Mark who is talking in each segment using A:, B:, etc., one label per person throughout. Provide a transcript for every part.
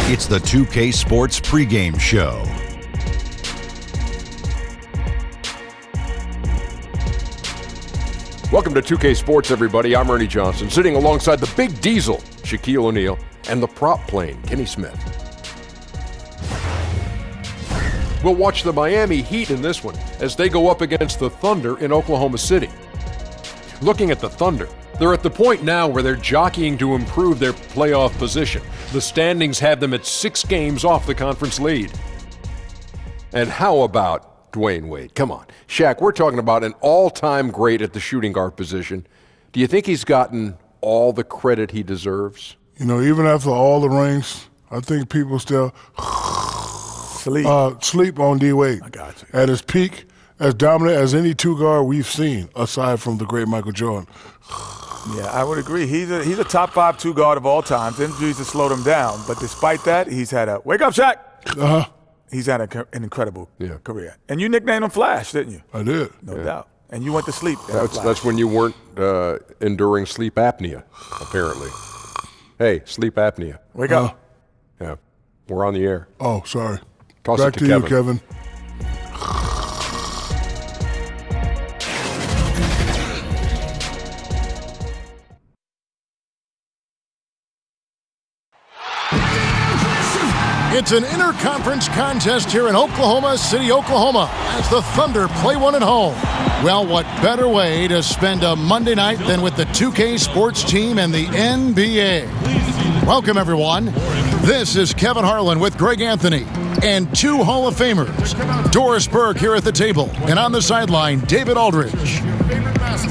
A: It's the 2K Sports Pregame Show.
B: Welcome to 2K Sports, everybody. I'm Ernie Johnson, sitting alongside the Big Diesel, Shaquille O'Neal, and the prop plane, Kenny Smith. We'll watch the Miami Heat in this one as they go up against the Thunder in Oklahoma City. Looking at the Thunder, they're at the point now where they're jockeying to improve their playoff position. The standings have them at 6 games off the conference lead. And how about Dwayne Wade? Come on. Shaq, we're talking about an all-time great at the shooting guard position. Do you think he's gotten all the credit he deserves?
C: You know, even after all the rings, I think people still sleep on D. Wade.
D: I got you.
C: At his peak, as dominant as any two-guard we've seen, aside from the great Michael Jordan.
D: Yeah, I would agree. He's a top 5 two-guard of all time. Injuries have slowed him down. But despite that, he's had a – wake up, Shaq! He's had an incredible career. And you nicknamed him Flash, didn't you?
C: I did.
D: No doubt. And you went to sleep.
B: That's when you weren't enduring sleep apnea, apparently. Hey, sleep apnea.
D: Wake up.
B: Yeah, we're on the air.
C: Oh, sorry.
B: Toss
C: Back
B: it to
C: you,
B: Kevin.
C: Kevin.
E: It's an interconference contest here in Oklahoma City, Oklahoma, as the Thunder play one at home. Well, what better way to spend a Monday night than with the 2K Sports team and the NBA? Welcome, everyone. This is Kevin Harlan with Greg Anthony and 2 Hall of Famers. Doris Burke here at the table, and on the sideline, David Aldridge.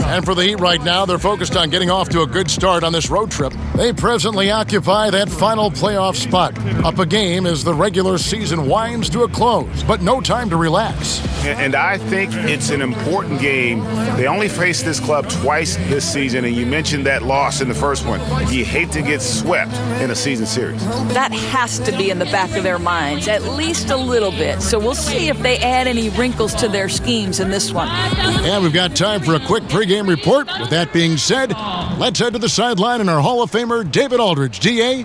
E: And for the Heat right now, they're focused on getting off to a good start on this road trip. They presently occupy that final playoff spot. Up a game as the regular season winds to a close, but no time to relax.
F: And I think it's an important game. They only faced this club twice this season, and you mentioned that loss in the first one. You hate to get swept in a season series.
G: That has to be in the back of their minds, at least a little bit. So we'll see if they add any wrinkles to their schemes in this one.
E: And we've got time for a quick pregame report. With that being said, let's head to the sideline and our Hall of Famer, David Aldridge. DA?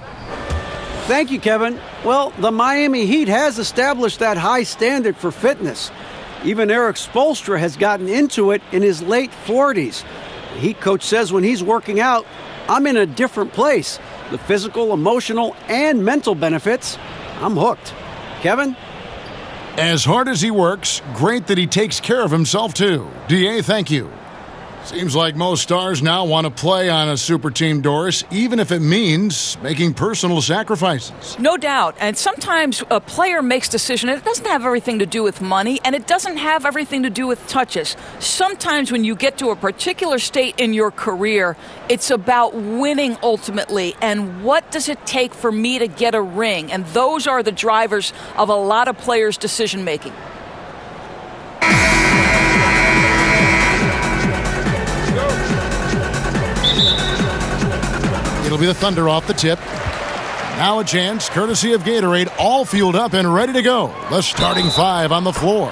H: Thank you, Kevin. Well, the Miami Heat has established that high standard for fitness. Even Eric Spoelstra has gotten into it in his late 40s. The Heat coach says when he's working out, I'm in a different place. The physical, emotional, and mental benefits, I'm hooked. Kevin?
E: As hard as he works, great that he takes care of himself, too. DA, thank you. Seems like most stars now want to play on a super team, Doris, even if it means making personal sacrifices.
G: No doubt. And sometimes a player makes decisions. It doesn't have everything to do with money, and it doesn't have everything to do with touches. Sometimes when you get to a particular state in your career, it's about winning ultimately. And what does it take for me to get a ring? And those are the drivers of a lot of players' decision making.
E: It'll be the Thunder off the tip. Now a chance, courtesy of Gatorade, all fueled up and ready to go. The starting five on the floor.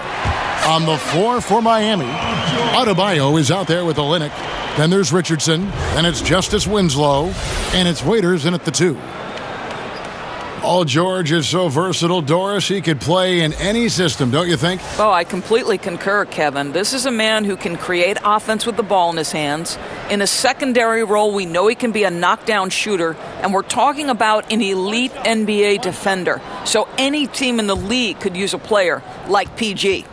E: On the floor for Miami, Adebayo is out there with Olynyk. Then there's Richardson. Then it's Justice Winslow. And it's Waiters in at the 2. Paul George is so versatile, Doris, he could play in any system, don't you think?
G: Oh, I completely concur, Kevin. This is a man who can create offense with the ball in his hands. In a secondary role, we know he can be a knockdown shooter, and we're talking about an elite NBA defender. So any team in the league could use a player like PG.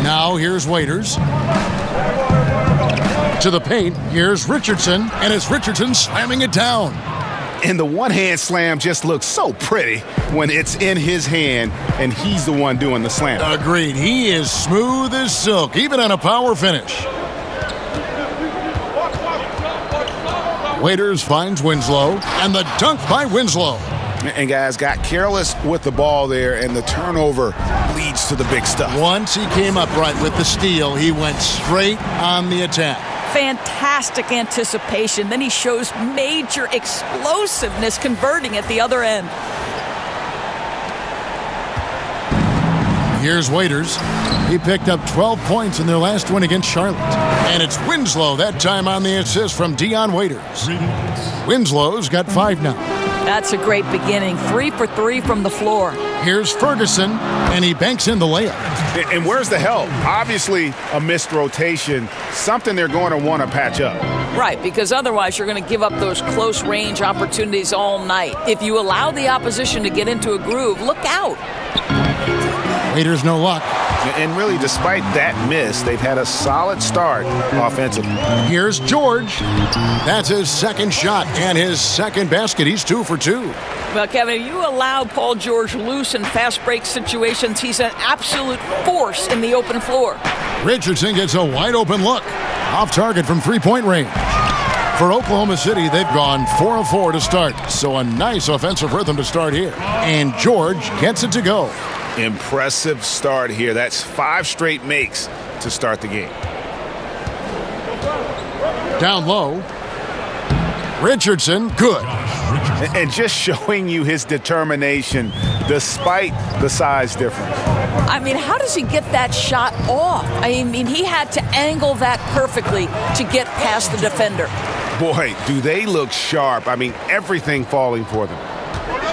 E: Now here's Waiters. To the paint, here's Richardson, and it's Richardson slamming it down.
F: And the one-hand slam just looks so pretty when it's in his hand and he's the one doing the slam.
E: Agreed. He is smooth as silk, even on a power finish. Waiters finds Winslow, and the dunk by Winslow.
F: And guys got careless with the ball there, and the turnover leads to the big stuff.
E: Once he came upright with the steal, he went straight on the attack.
G: Fantastic anticipation. Then he shows major explosiveness converting at the other end.
E: Here's Waiters. He picked up 12 points in their last win against Charlotte. And it's Winslow, that time on the assist from Dion Waiters. Winslow's got 5 now.
G: That's a great beginning. 3 for 3 from the floor.
E: Here's Ferguson, and he banks in the layup.
F: And where's the help? Obviously, a missed rotation, something they're going to want to patch up.
G: Right, because otherwise you're going to give up those close-range opportunities all night. If you allow the opposition to get into a groove, look out.
E: Waiters no luck.
F: And really, despite that miss, they've had a solid start offensively.
E: Here's George. That's his second shot and his second basket. He's 2 for 2.
G: Well, Kevin, you allow Paul George loose in fast break situations. He's an absolute force in the open floor.
E: Richardson gets a wide open look. Off target from three-point range. For Oklahoma City, they've gone 4 of 4 to start. So a nice offensive rhythm to start here. And George gets it to go.
F: Impressive start here. That's 5 straight makes to start the game.
E: Down low. Richardson, good.
F: And just showing you his determination despite the size difference.
G: I mean, how does he get that shot off? I mean, he had to angle that perfectly to get past the defender.
F: Boy, do they look sharp. I mean, everything falling for them.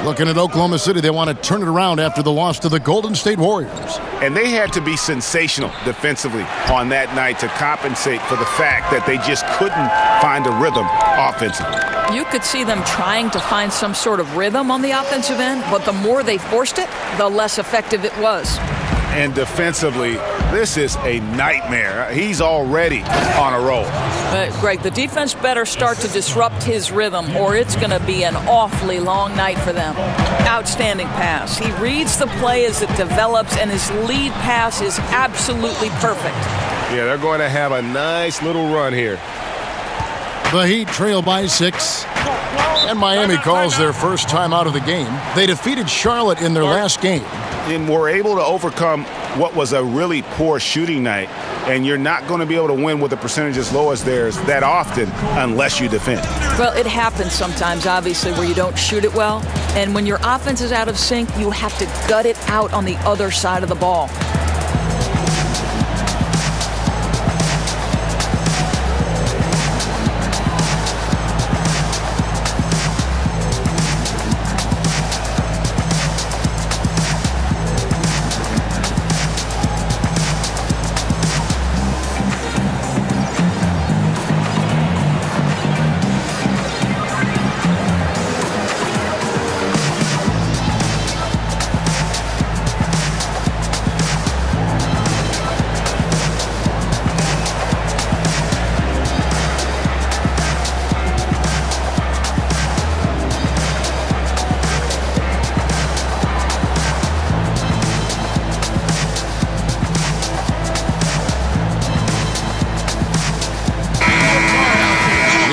E: Looking at Oklahoma City, they want to turn it around after the loss to the Golden State Warriors.
F: And they had to be sensational defensively on that night to compensate for the fact that they just couldn't find a rhythm offensively.
G: You could see them trying to find some sort of rhythm on the offensive end, but the more they forced it, the less effective it was.
F: And defensively, this is a nightmare. He's already on a roll.
G: Greg, the defense better start to disrupt his rhythm, or it's going to be an awfully long night for them. Outstanding pass. He reads the play as it develops, and his lead pass is absolutely perfect.
F: Yeah, they're going to have a nice little run here.
E: The Heat trail by 6. And Miami calls their first time out of the game. They defeated Charlotte in their last game.
F: And were able to overcome what was a really poor shooting night. And you're not going to be able to win with a percentage as low as theirs that often unless you defend.
G: Well, it happens sometimes, obviously, where you don't shoot it well. And when your offense is out of sync, you have to gut it out on the other side of the ball.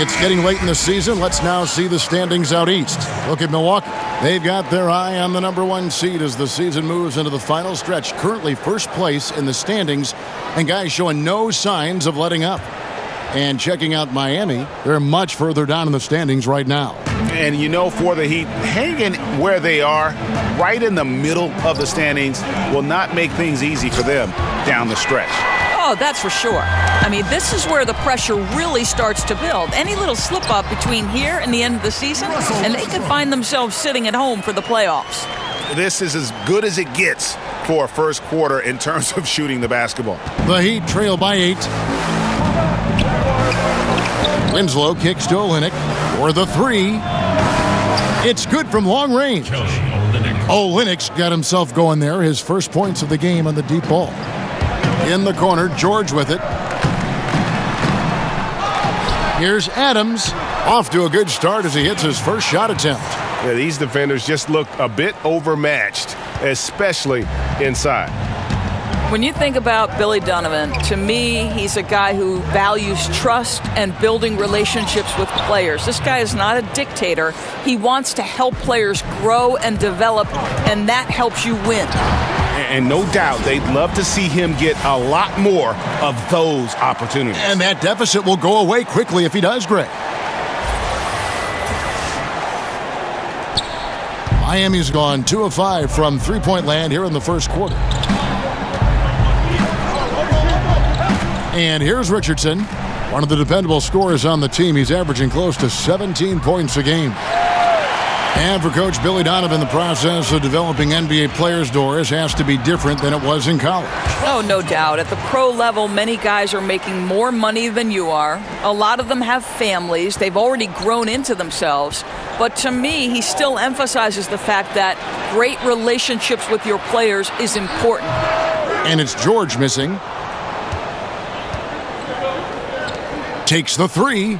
E: It's getting late in the season. Let's now see the standings out east. Look at Milwaukee. They've got their eye on the number 1 seed as the season moves into the final stretch. Currently first place in the standings, and guys showing no signs of letting up. And checking out Miami, they're much further down in the standings right now.
F: And you know, for the Heat, hanging where they are, right in the middle of the standings, will not make things easy for them down the stretch.
G: Oh, that's for sure. I mean, this is where the pressure really starts to build. Any little slip-up between here and the end of the season, and they could find themselves sitting at home for the playoffs. This is as good as it gets for a first quarter in terms of shooting the basketball.
E: The Heat trail by 8. Winslow kicks to Olynyk for the 3. It's good from long range. Olynyk's got himself going there. His first points of the game on the deep ball. In the corner, George with it. Here's Adams. Off to a good start as he hits his first shot attempt.
I: Yeah, these defenders just looked a bit overmatched, especially inside.
G: When you think about Billy Donovan, to me, he's a guy who values trust and building relationships with players. This guy is not a dictator. He wants to help players grow and develop, and that helps you win.
I: And no doubt they'd love to see him get a lot more of those opportunities.
E: And that deficit will go away quickly if he does, Greg. Miami's gone 2 of 5 from three-point land here in the first quarter. And here's Richardson, one of the dependable scorers on the team. He's averaging close to 17 points a game. And for Coach Billy Donovan, the process of developing NBA players, Doris, has to be different than it was in college.
G: Oh, no doubt. At the pro level, many guys are making more money than you are. A lot of them have families. They've already grown into themselves. But to me, he still emphasizes the fact that great relationships with your players is important.
E: And it's George missing. Takes the 3.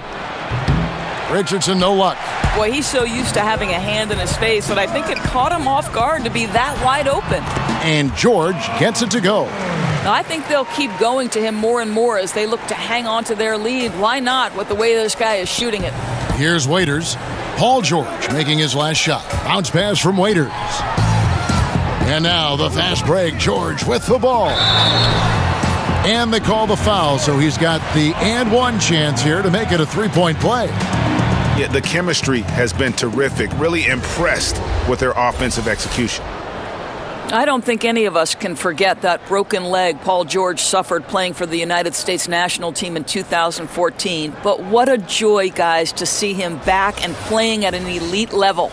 E: Richardson, no luck.
G: Boy, he's so used to having a hand in his face that I think it caught him off guard to be that wide open.
E: And George gets it to go.
G: Now, I think they'll keep going to him more and more as they look to hang on to their lead. Why not with the way this guy is shooting it?
E: Here's Waiters. Paul George making his last shot. Bounce pass from Waiters. And now the fast break. George with the ball. And they call the foul, so he's got the and one chance here to make it a 3-point play.
F: Yeah, the chemistry has been terrific. Really impressed with their offensive execution.
G: I don't think any of us can forget that broken leg Paul George suffered playing for the United States national team in 2014. But what a joy, guys, to see him back and playing at an elite level.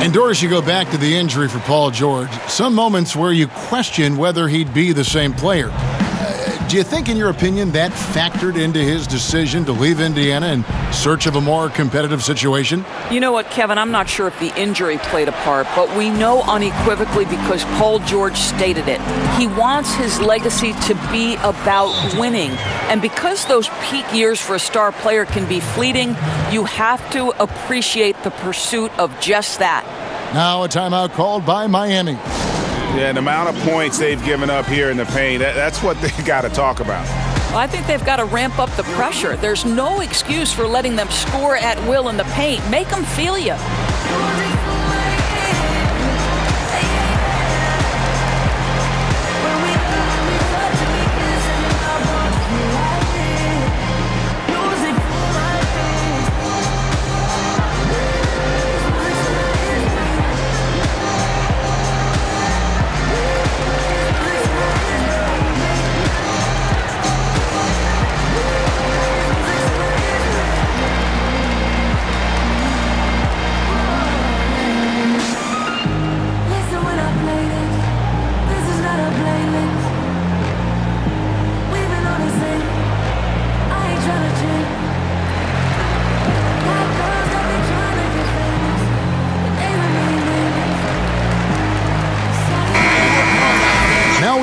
E: And Doris, you go back to the injury for Paul George. Some moments where you question whether he'd be the same player. Do you think, in your opinion, that factored into his decision to leave Indiana in search of a more competitive situation?
G: You know what, Kevin? I'm not sure if the injury played a part, but we know unequivocally because Paul George stated it. He wants his legacy to be about winning. And because those peak years for a star player can be fleeting, you have to appreciate the pursuit of just that.
E: Now a timeout called by Miami.
F: Yeah, the amount of points they've given up here in the paint, that's what they got to talk about.
G: Well, I think they've got to ramp up the pressure. There's no excuse for letting them score at will in the paint. Make them feel you.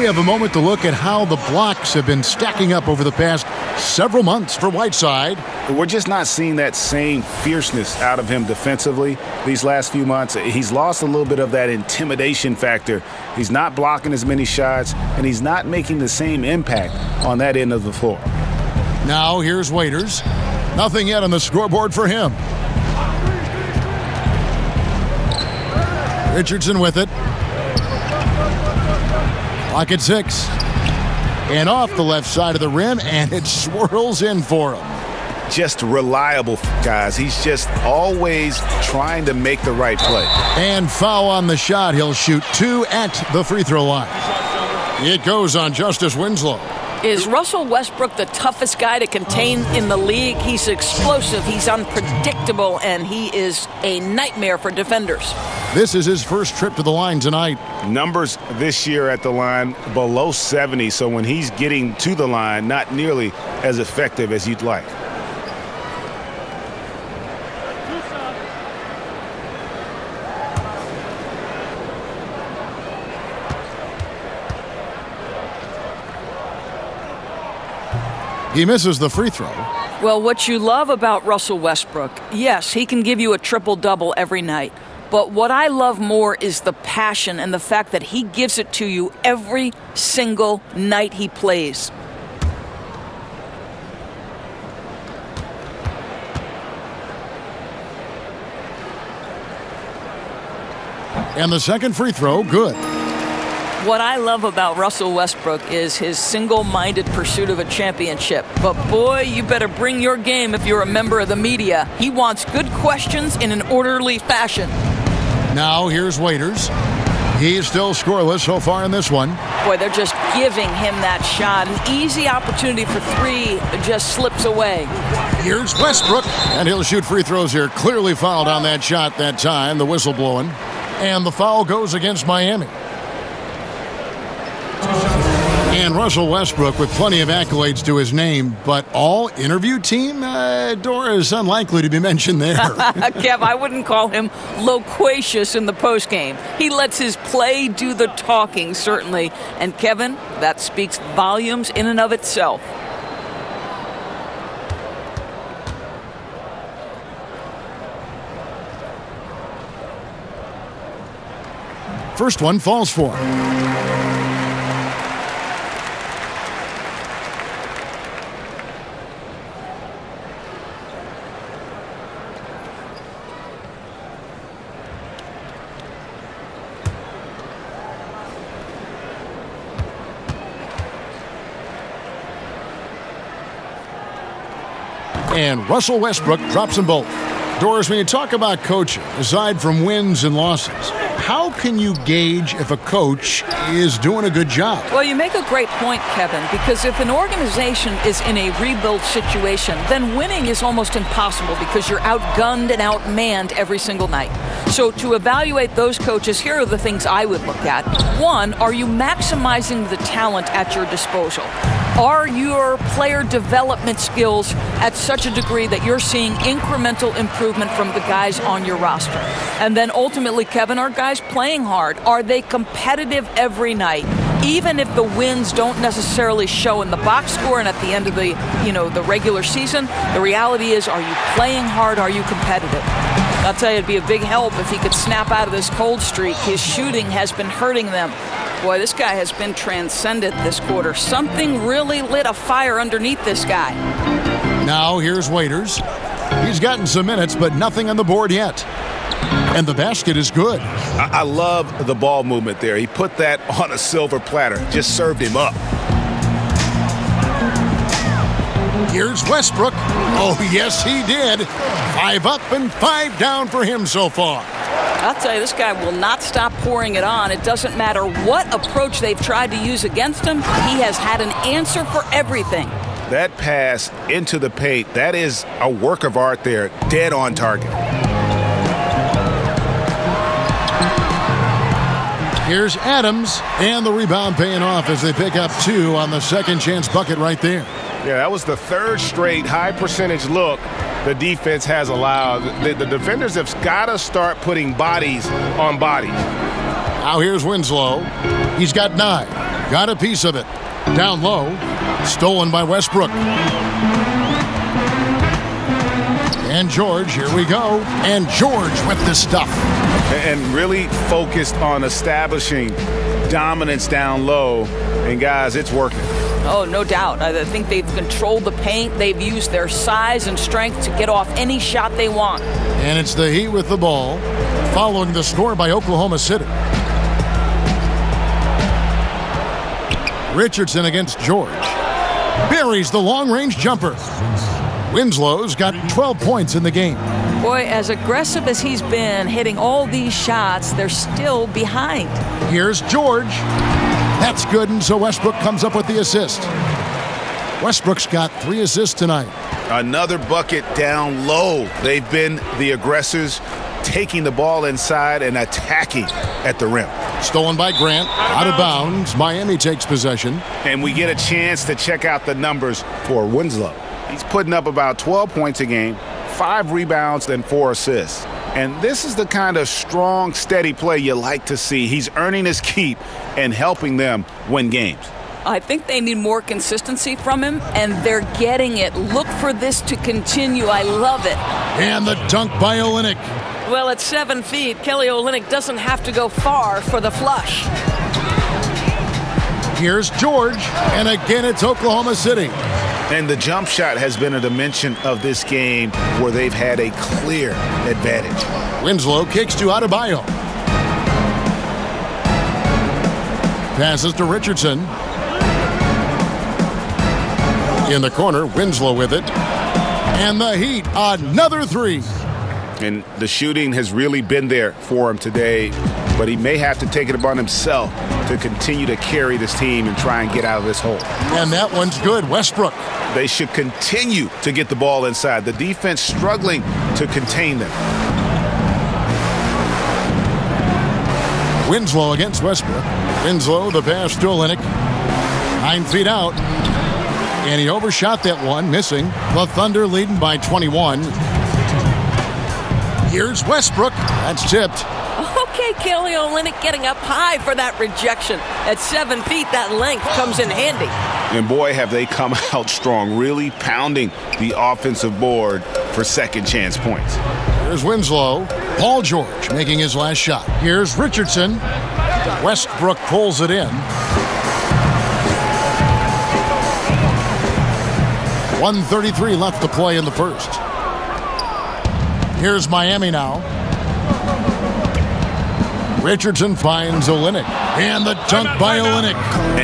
E: we have a moment to look at how the blocks have been stacking up over the past several months for Whiteside.
F: We're just not seeing that same fierceness out of him defensively these last few months. He's lost a little bit of that intimidation factor. He's not blocking as many shots, and he's not making the same impact on that end of the floor.
E: Now here's Waiters. Nothing yet on the scoreboard for him. Richardson with it. Clock at 6. And off the left side of the rim, and it swirls in for him.
F: Just reliable, guys. He's just always trying to make the right play.
E: And foul on the shot. He'll shoot 2 at the free throw line. It goes on Justice Winslow.
G: Is Russell Westbrook the toughest guy to contain in the league? He's explosive, he's unpredictable, and he is a nightmare for defenders.
E: This is his first trip to the line tonight.
F: Numbers this year at the line below 70, so when he's getting to the line, not nearly as effective as you'd like.
E: He misses the free throw.
G: Well, what you love about Russell Westbrook, yes, he can give you a triple-double every night. But what I love more is the passion and the fact that he gives it to you every single night he plays.
E: And the second free throw, good.
G: What I love about Russell Westbrook is his single-minded pursuit of a championship. But boy, you better bring your game if you're a member of the media. He wants good questions in an orderly fashion.
E: Now here's Waiters. He's still scoreless so far in this one.
G: Boy, they're just giving him that shot. An easy opportunity for 3 just slips away.
E: Here's Westbrook, and he'll shoot free throws here. Clearly fouled on that shot that time, the whistle blowing. And the foul goes against Miami. And Russell Westbrook with plenty of accolades to his name, but all interview team, Dora is unlikely to be mentioned there.
G: Kev, I wouldn't call him loquacious in the postgame. He lets his play do the talking, certainly. And Kevin, that speaks volumes in and of itself.
E: First one falls for him. And Russell Westbrook drops them both. Doris, when you talk about coaching, aside from wins and losses, how can you gauge if a coach is doing a good job?
G: Well, you make a great point, Kevin, because if an organization is in a rebuild situation, then winning is almost impossible because you're outgunned and outmanned every single night. So to evaluate those coaches, here are the things I would look at. 1, are you maximizing the talent at your disposal? Are your player development skills at such a degree that you're seeing incremental improvement from the guys on your roster? And then ultimately, Kevin, are guys playing hard? Are they competitive every night? Even if the wins don't necessarily show in the box score and at the end of the regular season, the reality is, are you playing hard? Are you competitive? I'll tell you, it'd be a big help if he could snap out of this cold streak. His shooting has been hurting them. Boy, this guy has been transcendent this quarter. Something really lit a fire underneath this guy.
E: Now here's Waiters. He's gotten some minutes, but nothing on the board yet. And the basket is good.
F: I love the ball movement there. He put that on a silver platter. Just served him up.
E: Here's Westbrook. Oh, yes, he did. 5 up and 5 down for him so far.
G: I'll tell you, this guy will not stop pouring it on. It doesn't matter what approach they've tried to use against him. He has had an answer for everything.
F: That pass into the paint, that is a work of art there. Dead on target.
E: Here's Adams, and the rebound paying off as they pick up 2 on the second chance bucket right there.
I: Yeah, that was the 3rd straight high percentage look the defense has allowed. The defenders have got to start putting bodies on bodies.
E: Now here's Winslow. He's got 9. Got a piece of it. Down low. Stolen by Westbrook. And George, here we go. And George with the stuff.
F: And really focused on establishing dominance down low. And guys, it's working.
G: Oh, no doubt. I think they've controlled the paint. They've used their size and strength to get off any shot they want.
E: And it's the Heat with the ball, following the score by Oklahoma City. Richardson against George. Buries the long-range jumper. Winslow's got 12 points in the game.
G: Boy, as aggressive as he's been hitting all these shots, they're still behind.
E: Here's George. That's good, and so Westbrook comes up with the assist. Westbrook's got 3 assists tonight.
F: Another bucket down low. They've been the aggressors, taking the ball inside and attacking at the rim.
E: Stolen by Grant, out of bounds. Miami takes possession.
F: And we get a chance to check out the numbers for Winslow. He's putting up about 12 points a game, 5 rebounds, and 4 assists. And this is the kind of strong, steady play you like to see. He's earning his keep and helping them win games.
G: I think they need more consistency from him, and they're getting it. Look for this to continue. I love it.
E: And the dunk by Olynyk.
J: Well, at 7 feet, Kelly Olynyk doesn't have to go far for the flush.
E: Here's George, and again it's Oklahoma City.
F: And the jump shot has been a dimension of this game where they've had a clear advantage.
E: Winslow kicks to Adebayo. Passes to Richardson. In the corner, Winslow with it. And the Heat, another 3.
F: And the shooting has really been there for him today, but he may have to take it upon himself to continue to carry this team and try and get out of this hole.
E: And that one's good. Westbrook.
F: They should continue to get the ball inside. The defense struggling to contain them.
E: Winslow against Westbrook. Winslow, the pass to Olynyk. 9 feet out. And he overshot that one, missing. The Thunder leading by 21. Here's Westbrook. That's tipped.
J: Okay, Kelly Olynyk getting up high for that rejection. At 7 feet, that length comes in handy.
F: And boy, have they come out strong, really pounding the offensive board for second chance points.
E: Here's Winslow. Paul George making his last shot. Here's Richardson. Westbrook pulls it in. 1:33 left to play in the first. Here's Miami now. Richardson finds Olynyk. And the dunk by Olynyk.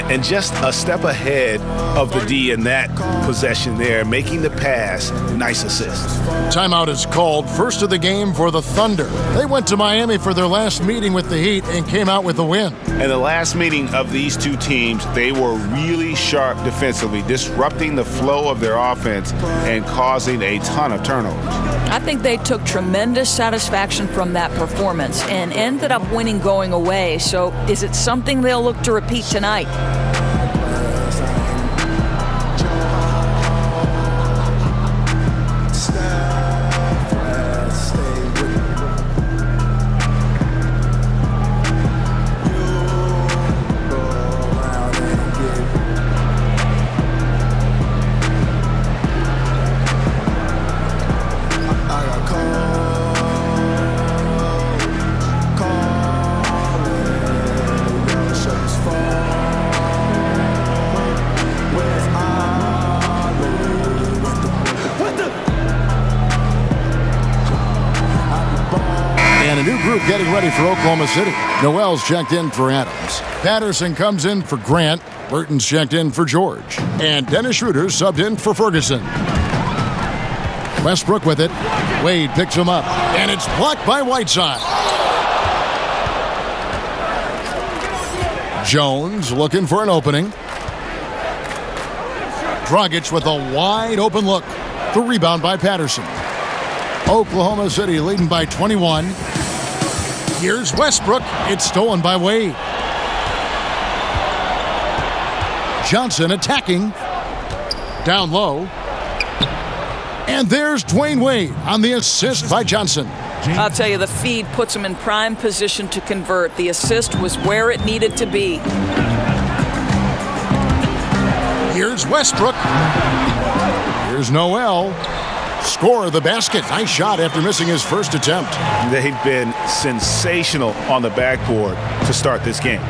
F: And just a step ahead of the D in that possession there, making the pass. Nice assist.
E: Timeout is called. First of the game for the Thunder. They went to Miami for their last meeting with the Heat and came out with a win.
F: And the last meeting of these two teams, they were really sharp defensively, disrupting the flow of their offense and causing a ton of turnovers.
G: I think they took tremendous satisfaction from that performance and ended up winning going away. So is it something they'll look to repeat tonight?
E: Getting ready for Oklahoma City. Noel's checked in for Adams. Patterson comes in for Grant. Burton's checked in for George. And Dennis Schroeder's subbed in for Ferguson. Westbrook with it. Wade picks him up. And it's blocked by Whiteside. Jones looking for an opening. Dragic with a wide open look. The rebound by Patterson. Oklahoma City leading by 21. Here's Westbrook. It's stolen by Wade. Johnson attacking. Down low. And there's Dwayne Wade on the assist by Johnson.
G: I'll tell you, the feed puts him in prime position to convert. The assist was where it needed to be.
E: Here's Westbrook. Here's Noel. Score the basket. Nice shot after missing his first attempt.
F: They've been sensational on the backboard to start this game.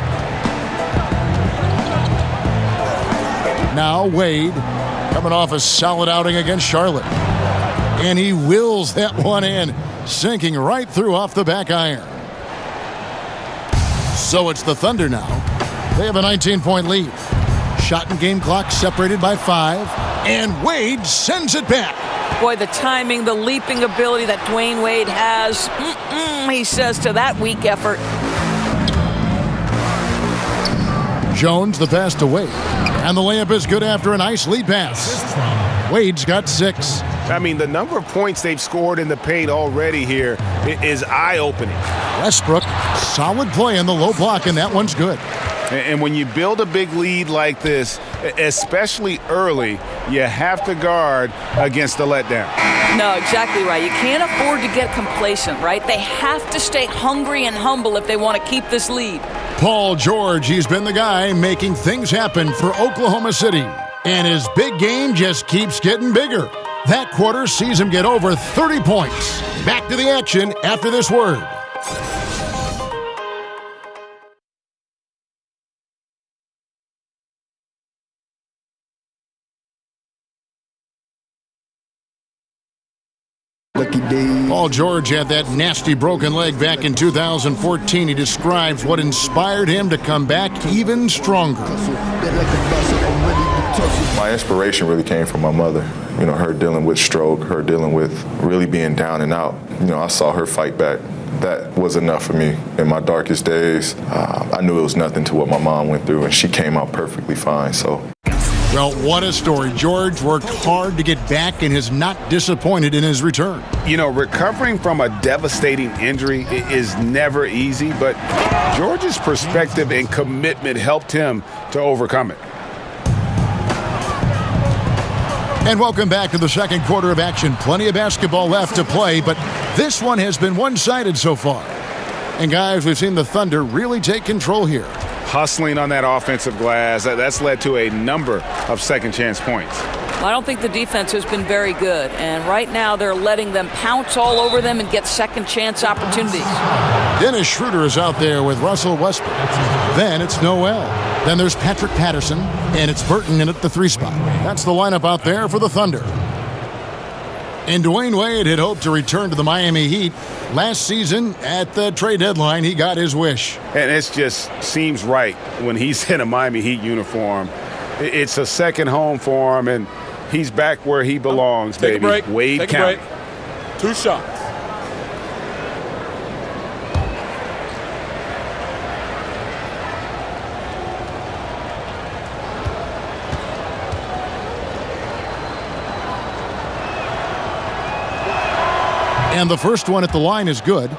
E: Now Wade coming off a solid outing against Charlotte. And he wills that one in, sinking right through off the back iron. So it's the Thunder now. They have a 19-point lead. Shot and game clock separated by 5. And Wade sends it back.
G: Boy, the timing, the leaping ability that Dwayne Wade has, he says to that weak effort.
E: Jones the pass to Wade. And the layup is good after a nice lead pass. Wade's got 6.
I: I mean, the number of points they've scored in the paint already here is eye-opening.
E: Westbrook, solid play in the low block, and that one's good.
I: And when you build a big lead like this, especially early, you have to guard against the letdown.
G: No, exactly right. You can't afford to get complacent, right? They have to stay hungry and humble if they want to keep this lead.
E: Paul George, he's been the guy making things happen for Oklahoma City. And his big game just keeps getting bigger. That quarter sees him get over 30 points. Back to the action after this word. Paul George had that nasty broken leg back in 2014. He describes what inspired him to come back even stronger.
K: My inspiration really came from my mother. You know, her dealing with stroke, her dealing with really being down and out. You know, I saw her fight back. That was enough for me in my darkest days. I knew it was nothing to what my mom went through, and she came out perfectly fine, so.
E: Well, what a story. George worked hard to get back and is not disappointed in his return.
I: You know, recovering from a devastating injury is never easy, but George's perspective and commitment helped him to overcome it.
E: And welcome back to the second quarter of action. Plenty of basketball left to play, but this one has been one-sided so far. And guys, we've seen the Thunder really take control here.
I: Hustling on that offensive glass, that's led to a number of second-chance points.
G: I don't think the defense has been very good, and right now they're letting them pounce all over them and get second-chance opportunities.
E: Dennis Schroeder is out there with Russell Westbrook. Then it's Noel. Then there's Patrick Patterson, and it's Burton in at the 3 spot. That's the lineup out there for the Thunder. And Dwayne Wade had hoped to return to the Miami Heat. Last season, at the trade deadline, he got his wish.
I: And it just seems right when he's in a Miami Heat uniform. It's a second home for him, and he's back where he belongs, baby.
D: Take a break.
I: Wade
D: Take a
I: count.
D: break. 2 shots.
E: And the first one at the line is good.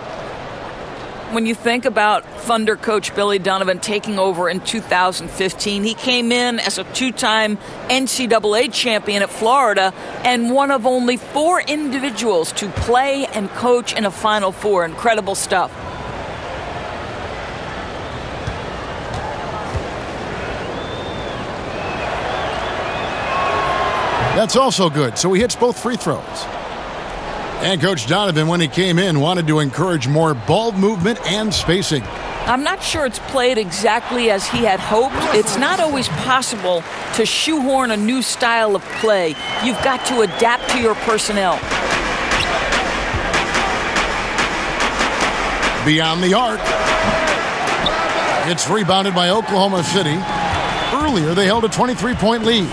G: When you think about Thunder coach Billy Donovan taking over in 2015, he came in as a 2-time NCAA champion at Florida and one of only 4 individuals to play and coach in a Final Four. Incredible stuff.
E: That's also good, so he hits both free throws. And Coach Donovan, when he came in, wanted to encourage more ball movement and spacing.
G: I'm not sure it's played exactly as he had hoped. It's not always possible to shoehorn a new style of play. You've got to adapt to your personnel.
E: Beyond the arc. It's rebounded by Oklahoma City. Earlier, they held a 23-point lead.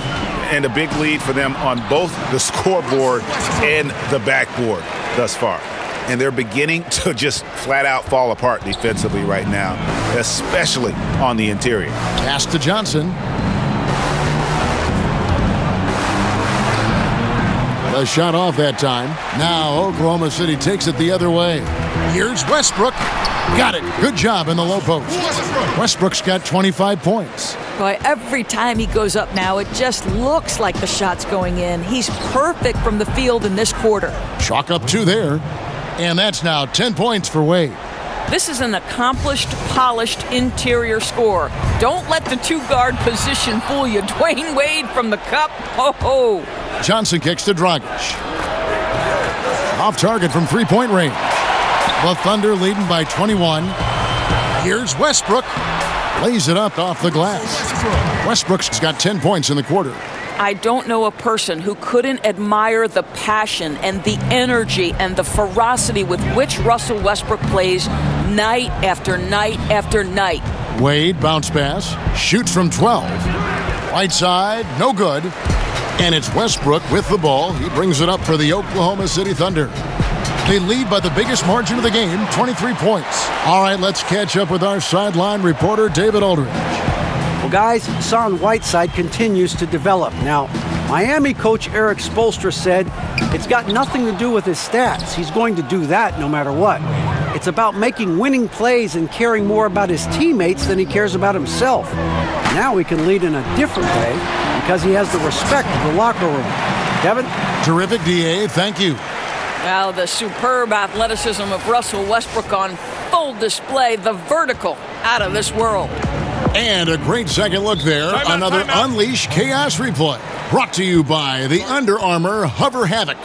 F: And a big lead for them on both the scoreboard and the backboard thus far. And they're beginning to just flat out fall apart defensively right now, especially on the interior.
E: Pass to Johnson. The shot off that time. Now Oklahoma City takes it the other way. Here's Westbrook. Got it. Good job in the low post. Westbrook's got 25 points.
G: Boy, every time he goes up now, it just looks like the shot's going in. He's perfect from the field in this quarter.
E: Chalk up 2 there. And that's now 10 points for Wade.
G: This is an accomplished, polished interior scorer. Don't let the two-guard position fool you. Dwayne Wade from the cup. Ho-ho.
E: Johnson kicks to Dragic. Off target from three-point range. The Thunder leading by 21. Here's Westbrook. Lays it up off the glass. Westbrook's got 10 points in the quarter.
G: I don't know a person who couldn't admire the passion and the energy and the ferocity with which Russell Westbrook plays night after night after night.
E: Wade, bounce pass, shoots from 12. Whiteside, no good. And it's Westbrook with the ball. He brings it up for the Oklahoma City Thunder. They lead by the biggest margin of the game, 23 points. All right, let's catch up with our sideline reporter, David Aldridge.
H: Well, guys, Hassan Whiteside continues to develop. Now, Miami coach Eric Spoelstra said it's got nothing to do with his stats. He's going to do that no matter what. It's about making winning plays and caring more about his teammates than he cares about himself. Now he can lead in a different way because he has the respect of the locker room. Kevin?
E: Terrific, D.A. Thank you.
G: Now the superb athleticism of Russell Westbrook on full display. The vertical out of this world.
E: And a great second look there. Another Unleash Chaos replay. Brought to you by the Under Armour Hover Havoc.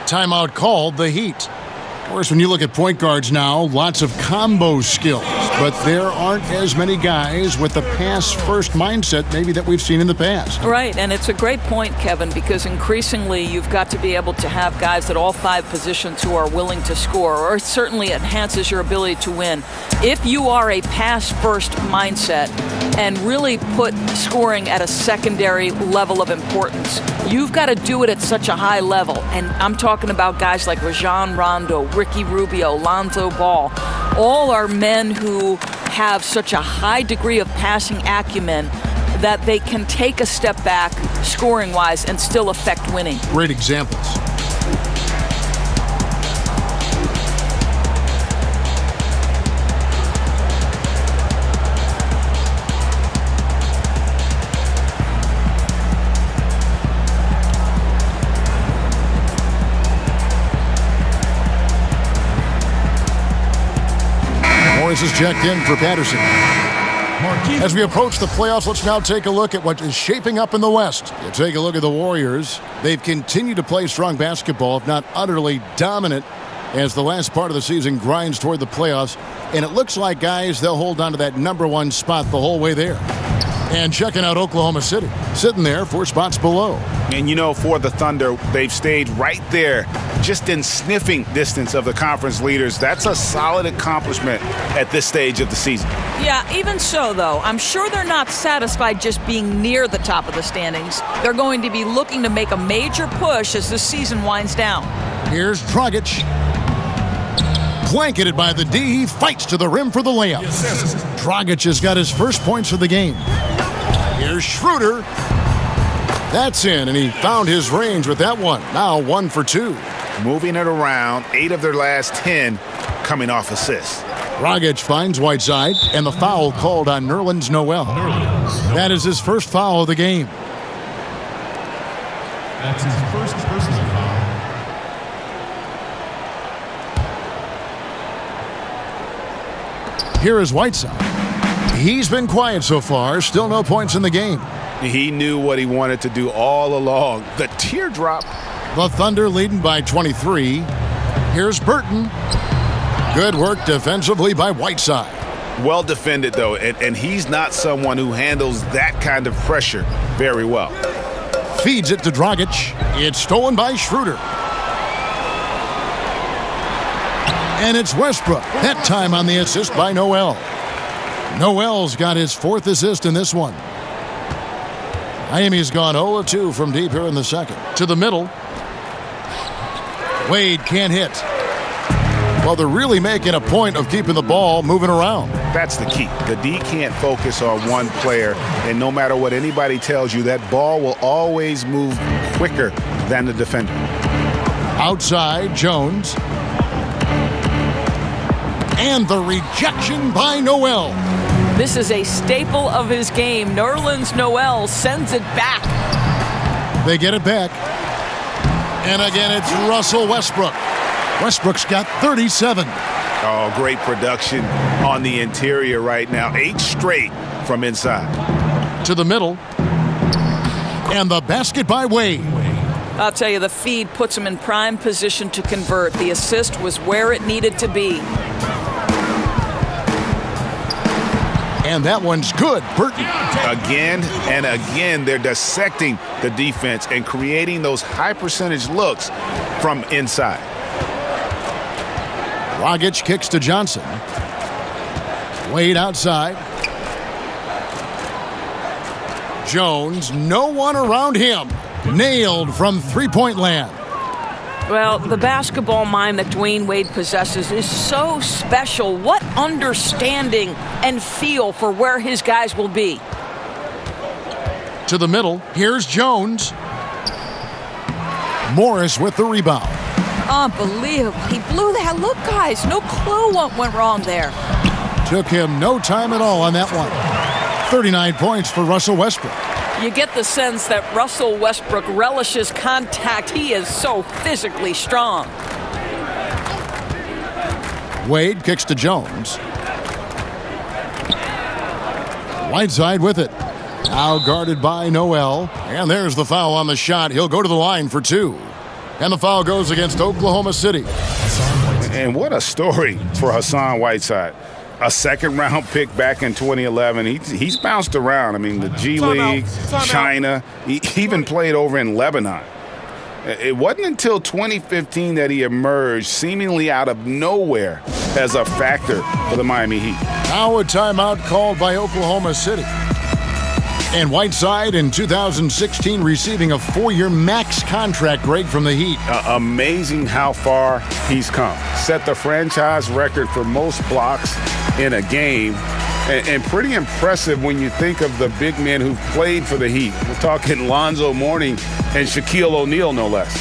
E: Timeout called the Heat. Of course, when you look at point guards now, lots of combo skills. But there aren't as many guys with the pass-first mindset maybe that we've seen in the past.
G: Right, and it's a great point, Kevin, because increasingly you've got to be able to have guys at all five positions who are willing to score, or it certainly enhances your ability to win. If you are a pass-first mindset and really put scoring at a secondary level of importance, you've got to do it at such a high level. And I'm talking about guys like Rajon Rondo, Ricky Rubio, Lonzo Ball. All are men who have such a high degree of passing acumen that they can take a step back scoring-wise and still affect winning.
E: Great examples. Morris is checked in for Patterson. As we approach the playoffs, let's now take a look at what is shaping up in the West. You take a look at the Warriors. They've continued to play strong basketball, if not utterly dominant, as the last part of the season grinds toward the playoffs. And it looks like, guys, they'll hold on to that number one spot the whole way there. And checking out Oklahoma City, sitting there 4 spots below.
F: And, you know, for the Thunder, they've stayed right there, just in sniffing distance of the conference leaders. That's a solid accomplishment at this stage of the season.
G: Yeah, even so, though, I'm sure they're not satisfied just being near the top of the standings. They're going to be looking to make a major push as the season winds down.
E: Here's Dragic. Blanketed by the D, he fights to the rim for the layup. Dragic has got his first points of the game. Here's Schroeder. That's in, and he found his range with that one. Now 1 for 2.
F: Moving it around, 8 of their last 10 coming off assists.
E: Dragic finds Whiteside, and the foul called on Nerlens Noel. That is his first foul of the game.
L: That's his first personal foul.
E: Here is Whiteside. He's been quiet so far. Still no points in the game.
F: He knew what he wanted to do all along. The teardrop.
E: The Thunder leading by 23. Here's Burton. Good work defensively by Whiteside.
F: Well defended, though, and he's not someone who handles that kind of pressure very well.
E: Feeds it to Dragic. It's stolen by Schroeder. And it's Westbrook. That time on the assist by Noel. Noel's got his 4th assist in this one. Miami's gone 0-2 from deep here in the second. To the middle. Wade can't hit. Well, they're really making a point of keeping the ball moving around.
F: That's the key. The D can't focus on one player, and no matter what anybody tells you, that ball will always move quicker than the defender.
E: Outside, Jones. And the rejection by Noel.
G: This is a staple of his game. Nerlens Noel sends it back.
E: They get it back. And again, it's Russell Westbrook. Westbrook's got 37.
I: Oh, great production on the interior right now. 8 straight from inside.
E: To the middle. And the basket by Wade.
G: I'll tell you, the feed puts him in prime position to convert. The assist was where it needed to be.
E: And that one's good. Burton.
I: Again and again, they're dissecting the defense and creating those high-percentage looks from inside.
E: Dragic kicks to Johnson. Wade outside. Jones, no one around him. Nailed from three-point land.
G: Well, the basketball mind that Dwayne Wade possesses is so special. What understanding and feel for where his guys will be.
E: To the middle, here's Jones. Morris with the rebound.
G: Unbelievable. He blew that look, guys. No clue what went wrong there.
E: Took him no time at all on that one. 39 points for Russell Westbrook.
G: You get the sense that Russell Westbrook relishes contact. He is so physically strong.
E: Wade kicks to Jones. Whiteside with it. Now guarded by Noel. And there's the foul on the shot. He'll go to the line for 2. And the foul goes against Oklahoma City.
I: And what a story for Hassan Whiteside. A second-round pick back in 2011. He's bounced around. I mean, the G League, China. He even played over in Lebanon. It wasn't until 2015 that he emerged seemingly out of nowhere as a factor for the Miami Heat.
E: Now a timeout called by Oklahoma City. And Whiteside in 2016 receiving a 4-year max contract break from the Heat.
I: Amazing how far he's come. Set the franchise record for most blocks in a game. And pretty impressive when you think of the big men who've played for the Heat. We're talking Lonzo Mourning and Shaquille O'Neal, no less.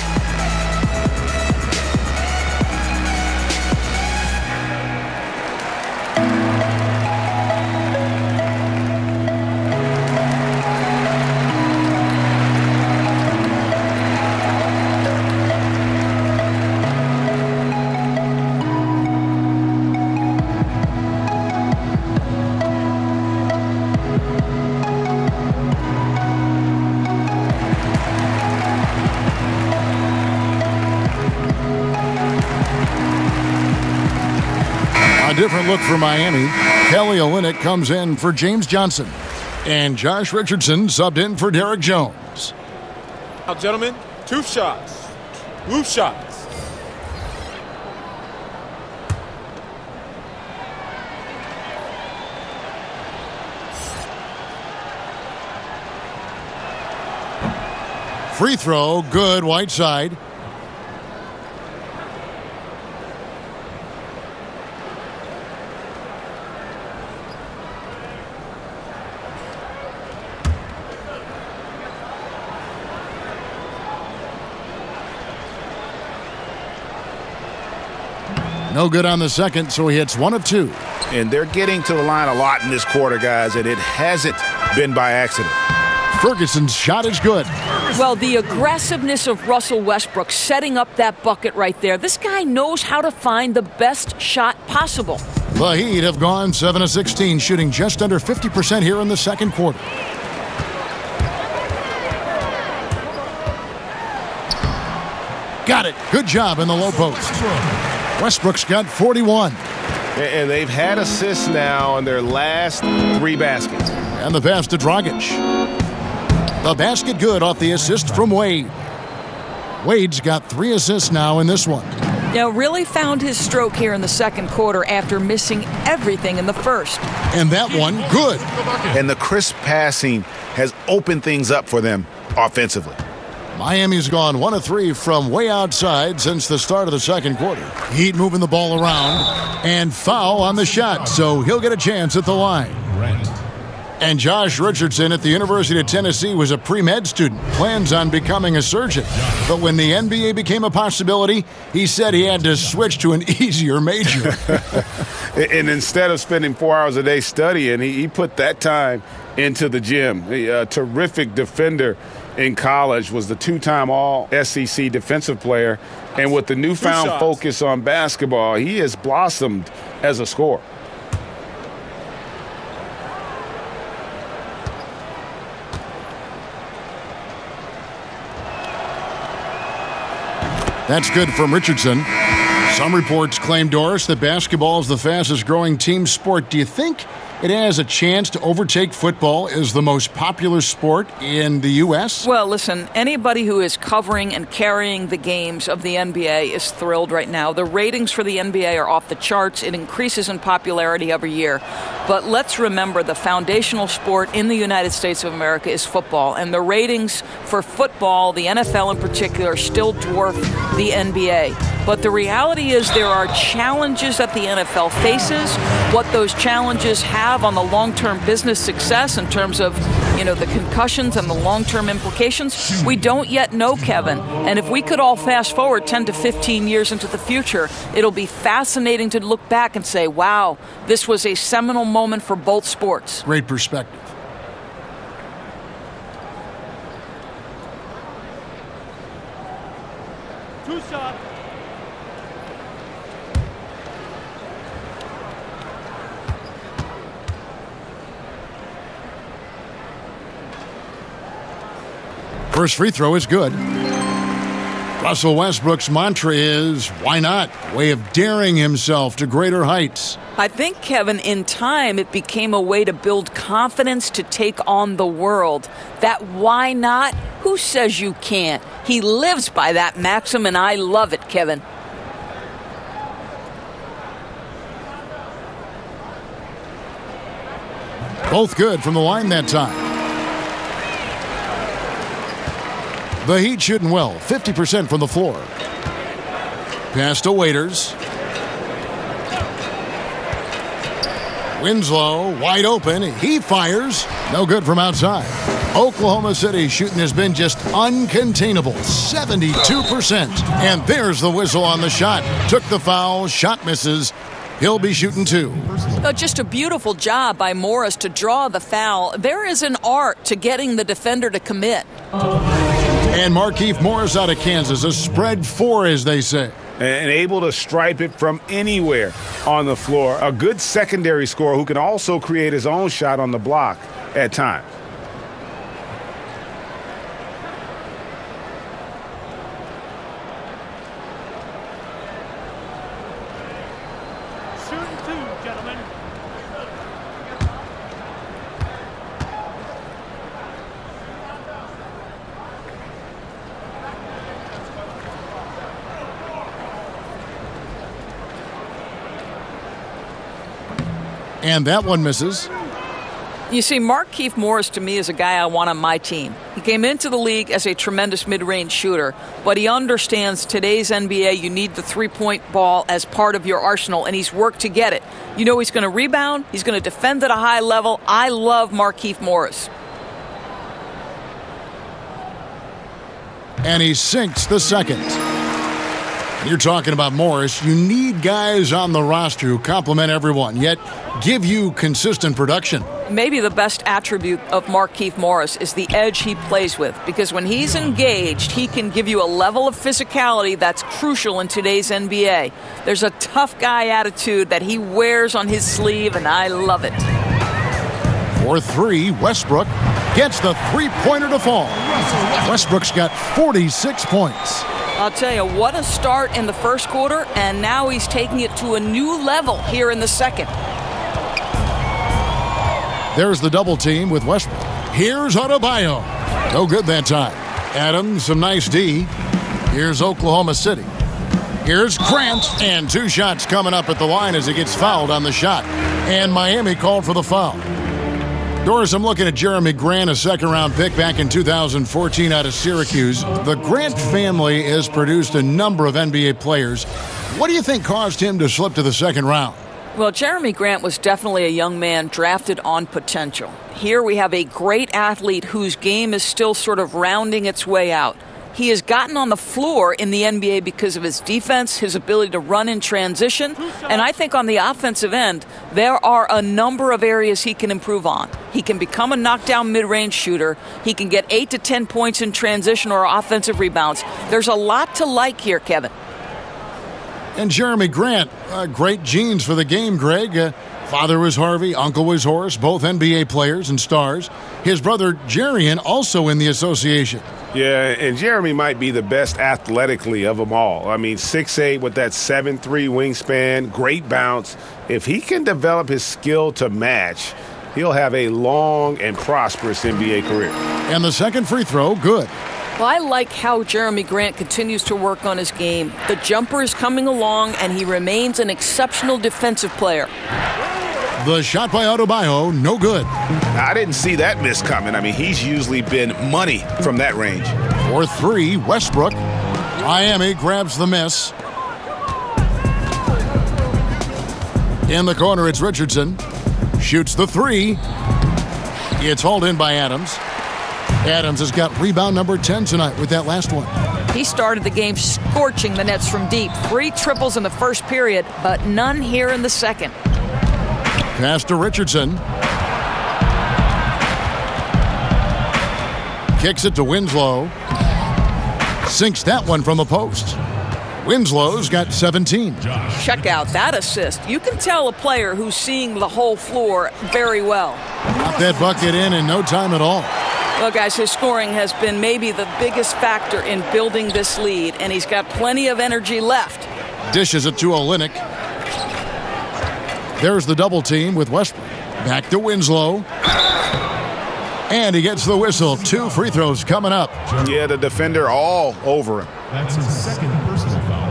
E: Different look for Miami. Kelly Olynyk comes in for James Johnson. And Josh Richardson subbed in for Derek Jones.
M: Now, gentlemen, 2 shots. 2 shots.
E: Free throw, good, Whiteside. No good on the second, so he hits 1 of 2.
I: And they're getting to the line a lot in this quarter, guys, and it hasn't been by accident.
E: Ferguson's shot is good.
G: Well, the aggressiveness of Russell Westbrook setting up that bucket right there. This guy knows how to find the best shot possible.
E: The Heat have gone 7 of 16, shooting just under 50% here in the second quarter. Got it. Good job in the low post. Westbrook's got 41.
I: And they've had assists now on their last 3 baskets.
E: And the pass to Dragic. The basket good off the assist from Wade. Wade's got 3 assists now in this one.
G: Now really found his stroke here in the second quarter after missing everything in the first.
E: And that one good.
I: And the crisp passing has opened things up for them offensively.
E: Miami's gone 1 of 3 from way outside since the start of the second quarter. Heat moving the ball around and foul on the shot, so he'll get a chance at the line. And Josh Richardson at the University of Tennessee was a pre-med student, plans on becoming a surgeon. But when the NBA became a possibility, he said he had to switch to an easier major.
I: And instead of spending 4 hours a day studying, he put that time into the gym. A terrific defender in college, was the 2-time All-SEC defensive player, And with the newfound focus on basketball, he has blossomed as a scorer.
E: That's good from Richardson. Some reports claim, Doris, that basketball is the fastest growing team sport. Do you think it has a chance to overtake football as the most popular sport in the U.S.?
G: Well, listen, anybody who is covering and carrying the games of the NBA is thrilled right now. The ratings for the NBA are off the charts. It increases in popularity every year. But let's remember the foundational sport in the United States of America is football. And the ratings for football, the NFL in particular, still dwarf the NBA. But the reality is there are challenges that the NFL faces. What those challenges have on the long-term business success in terms of, the concussions and the long-term implications, we don't yet know, Kevin. And if we could all fast forward 10 to 15 years into the future, it'll be fascinating to look back and say, wow, this was a seminal moment for both sports.
E: Great perspective.
L: Two shots.
E: First free throw is good. Russell Westbrook's mantra is, why not? Way of daring himself to greater heights.
G: I think, Kevin, in time, it became a way to build confidence to take on the world. That why not? Who says you can't? He lives by that maxim, and I love it, Kevin.
E: Both good from the line that time. The Heat shooting well, 50% from the floor. Pass to Waiters. Winslow wide open. He fires. No good from outside. Oklahoma City shooting has been just uncontainable, 72%. And there's the whistle on the shot. Took the foul, shot misses. He'll be shooting two.
G: Just a beautiful job by Morris to draw the foul. There is an art to getting the defender to commit.
E: And Markieff Morris out of Kansas, a spread 4, as they say.
I: And able to stripe it from anywhere on the floor. A good secondary scorer who can also create his own shot on the block at times.
L: Shooting two, gentlemen.
E: And that one misses.
G: You see, Markieff Morris to me is a guy I want on my team. He came into the league as a tremendous mid-range shooter, but he understands today's NBA, you need the three-point ball as part of your arsenal, and he's worked to get it. You know he's going to rebound. He's going to defend at a high level. I love Markieff Morris.
E: And he sinks the second. You're talking about Morris. You need guys on the roster who complement everyone, yet give you consistent production.
G: Maybe the best attribute of Markieff Morris is the edge he plays with, because when he's engaged, he can give you a level of physicality that's crucial in today's NBA. There's a tough guy attitude that he wears on his sleeve, and I love it.
E: For three, Westbrook gets the three-pointer to fall. Westbrook's got 46 points.
G: I'll tell you, what a start in the first quarter, and now he's taking it to a new level here in the second.
E: There's the double team with Westbrook. Here's Adebayo. No good that time. Adams, some nice D. Here's Oklahoma City. Here's Grant, and two shots coming up at the line as he gets fouled on the shot. And Miami called for the foul. Doris, I'm looking at Jeremy Grant, a second-round pick back in 2014 out of Syracuse. The Grant family has produced a number of NBA players. What do you think caused him to slip to the second round?
G: Well, Jeremy Grant was definitely a young man drafted on potential. Here we have a great athlete whose game is still sort of rounding its way out. He has gotten on the floor in the NBA because of his defense, his ability to run in transition, and I think on the offensive end, there are a number of areas he can improve on. He can become a knockdown mid-range shooter. He can get 8 to 10 points in transition or offensive rebounds. There's a lot to like here, Kevin.
E: And Jeremy Grant, great genes for the game, Greg. Father was Harvey, uncle was Horace, both NBA players and stars. His brother Jerian also in the association.
I: Yeah, and Jeremy might be the best athletically of them all. I mean, 6'8" with that 7'3" wingspan, great bounce. If he can develop his skill to match, he'll have a long and prosperous NBA career.
E: And the second free throw, good.
G: Well, I like how Jeremy Grant continues to work on his game. The jumper is coming along, and he remains an exceptional defensive player.
E: The shot by Adebayo, no good.
I: I didn't see that miss coming. I mean, he's usually been money from that range.
E: For three, Westbrook. Miami grabs the miss. In the corner, it's Richardson. Shoots the three. It's hauled in by Adams. Adams has got rebound number 10 tonight with that last one.
G: He started the game scorching the nets from deep. 3 triples in the first period, but none here in the second.
E: Pass to Richardson. Kicks it to Winslow. Sinks that one from the post. Winslow's got 17.
G: Check out that assist. You can tell a player who's seeing the whole floor very well.
E: Got that bucket in no time at all.
G: Well, guys, his scoring has been maybe the biggest factor in building this lead, and he's got plenty of energy left.
E: Dishes it to Olynyk. There's the double team with Westbrook. Back to Winslow. And he gets the whistle. 2 free throws coming up.
I: Yeah, the defender all over him.
N: That's his second personal foul.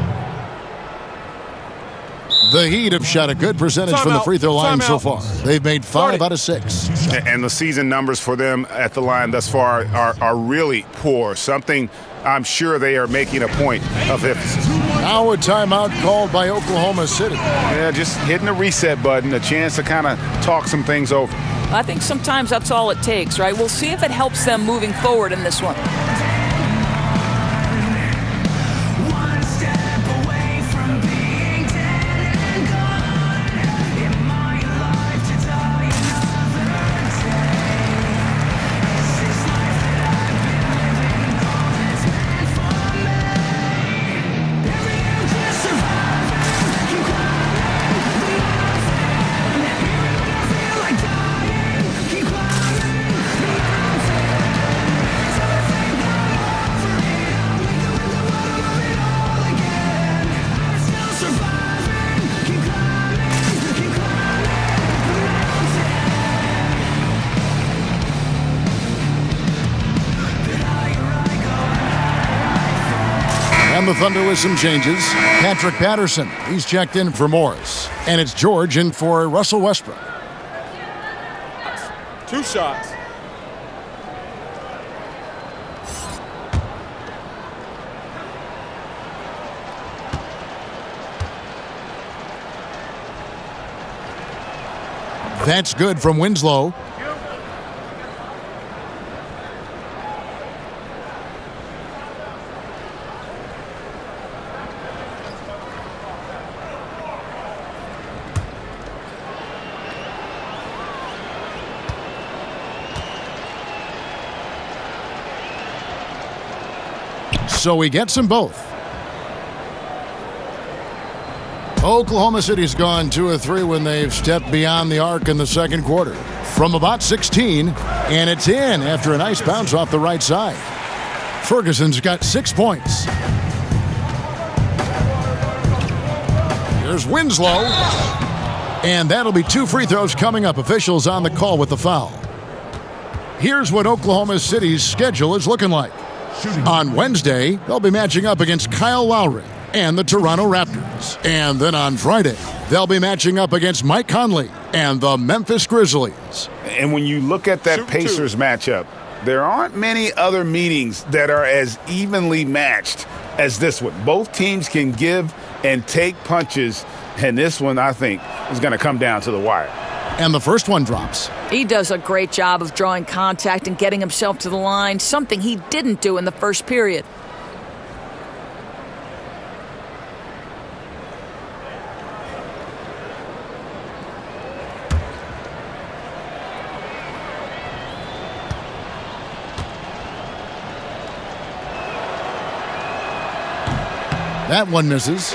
E: The Heat have shot a good percentage from the free throw line so far. They've made 5 out of 6.
I: And the season numbers for them at the line thus far are really poor. Something I'm sure they are making a point of emphasis.
E: Now a timeout called by Oklahoma City.
I: Yeah, just hitting the reset button, a chance to kind of talk some things over.
G: I think sometimes that's all it takes, right? We'll see if it helps them moving forward in this one.
E: The Thunder with some changes. Patrick Patterson, he's checked in for Morris. And it's George in for Russell Westbrook.
M: 2 shots.
E: That's good from Winslow. So he gets them both. Oklahoma City's gone 2 of 3 when they've stepped beyond the arc in the second quarter. From about 16, and it's in after a nice bounce off the right side. Ferguson's got 6 points. Here's Winslow. And that'll be 2 free throws coming up. Officials on the call with the foul. Here's what Oklahoma City's schedule is looking like. On Wednesday, they'll be matching up against Kyle Lowry and the Toronto Raptors. And then on Friday, they'll be matching up against Mike Conley and the Memphis Grizzlies.
I: And when you look at that Pacers matchup, there aren't many other meetings that are as evenly matched as this one. Both teams can give and take punches, and this one, I think, is going to come down to the wire.
E: And the first one drops.
G: He does a great job of drawing contact and getting himself to the line, something he didn't do in the first period.
E: That one misses.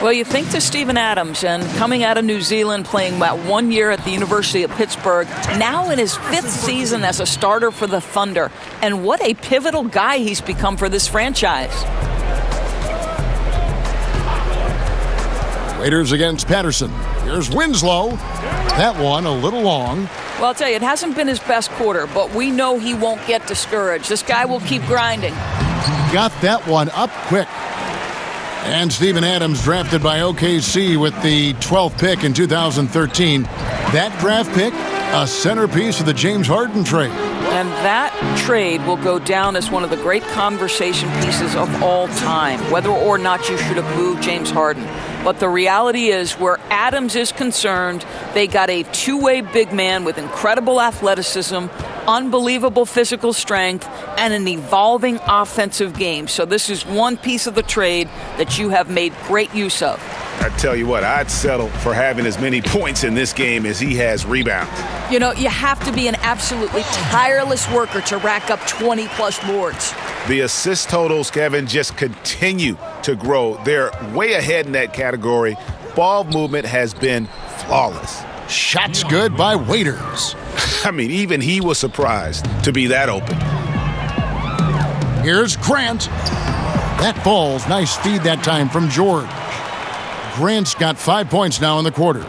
G: Well, you think to Steven Adams, and coming out of New Zealand, playing about 1 year at the University of Pittsburgh, now in his 5th season as a starter for the Thunder. And what a pivotal guy he's become for this franchise.
E: Raiders against Patterson. Here's Winslow. That one a little long.
G: Well, I'll tell you, it hasn't been his best quarter, but we know he won't get discouraged. This guy will keep grinding.
E: Got that one up quick. And Steven Adams drafted by OKC with the 12th pick in 2013. That draft pick, a centerpiece of the James Harden trade.
G: And that trade will go down as one of the great conversation pieces of all time, whether or not you should have moved James Harden. But the reality is, where Adams is concerned, they got a two-way big man with incredible athleticism, unbelievable physical strength, and an evolving offensive game. So this is one piece of the trade that you have made great use of.
I: I tell you what, I'd settle for having as many points in this game as he has rebounds.
G: You know, you have to be an absolutely tireless worker to rack up 20-plus boards.
I: The assist totals, Kevin, just continue to grow. They're way ahead in that category. Ball movement has been flawless.
E: Shots good by Waiters.
I: I mean, even he was surprised to be that open.
E: Here's Grant. That falls. Nice feed that time from George. Grant's got 5 points now in the quarter.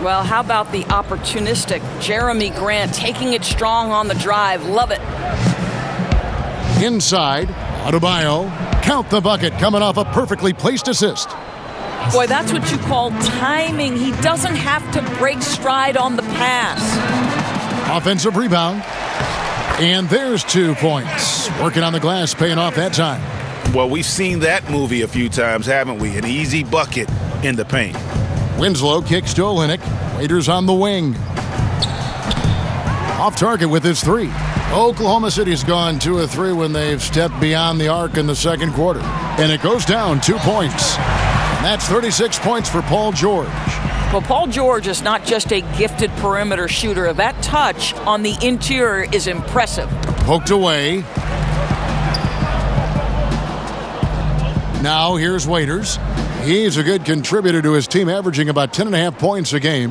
G: Well, how about the opportunistic Jeremy Grant taking it strong on the drive? Love it.
E: Inside, Adebayo. Count the bucket coming off a perfectly placed assist.
G: Boy, that's what you call timing. He doesn't have to break stride on the pass.
E: Offensive rebound. And there's 2 points. Working on the glass, paying off that time.
I: Well, we've seen that movie a few times, haven't we? An easy bucket in the paint.
E: Winslow kicks to Olynyk. Raiders on the wing. Off target with his 3. Oklahoma City's gone 2 of 3 when they've stepped beyond the arc in the second quarter. And it goes down 2 points. And that's 36 points for Paul George.
G: Well, Paul George is not just a gifted perimeter shooter. That touch on the interior is impressive.
E: Poked away. Now here's Waiters. He's a good contributor to his team, averaging about 10.5 points a game.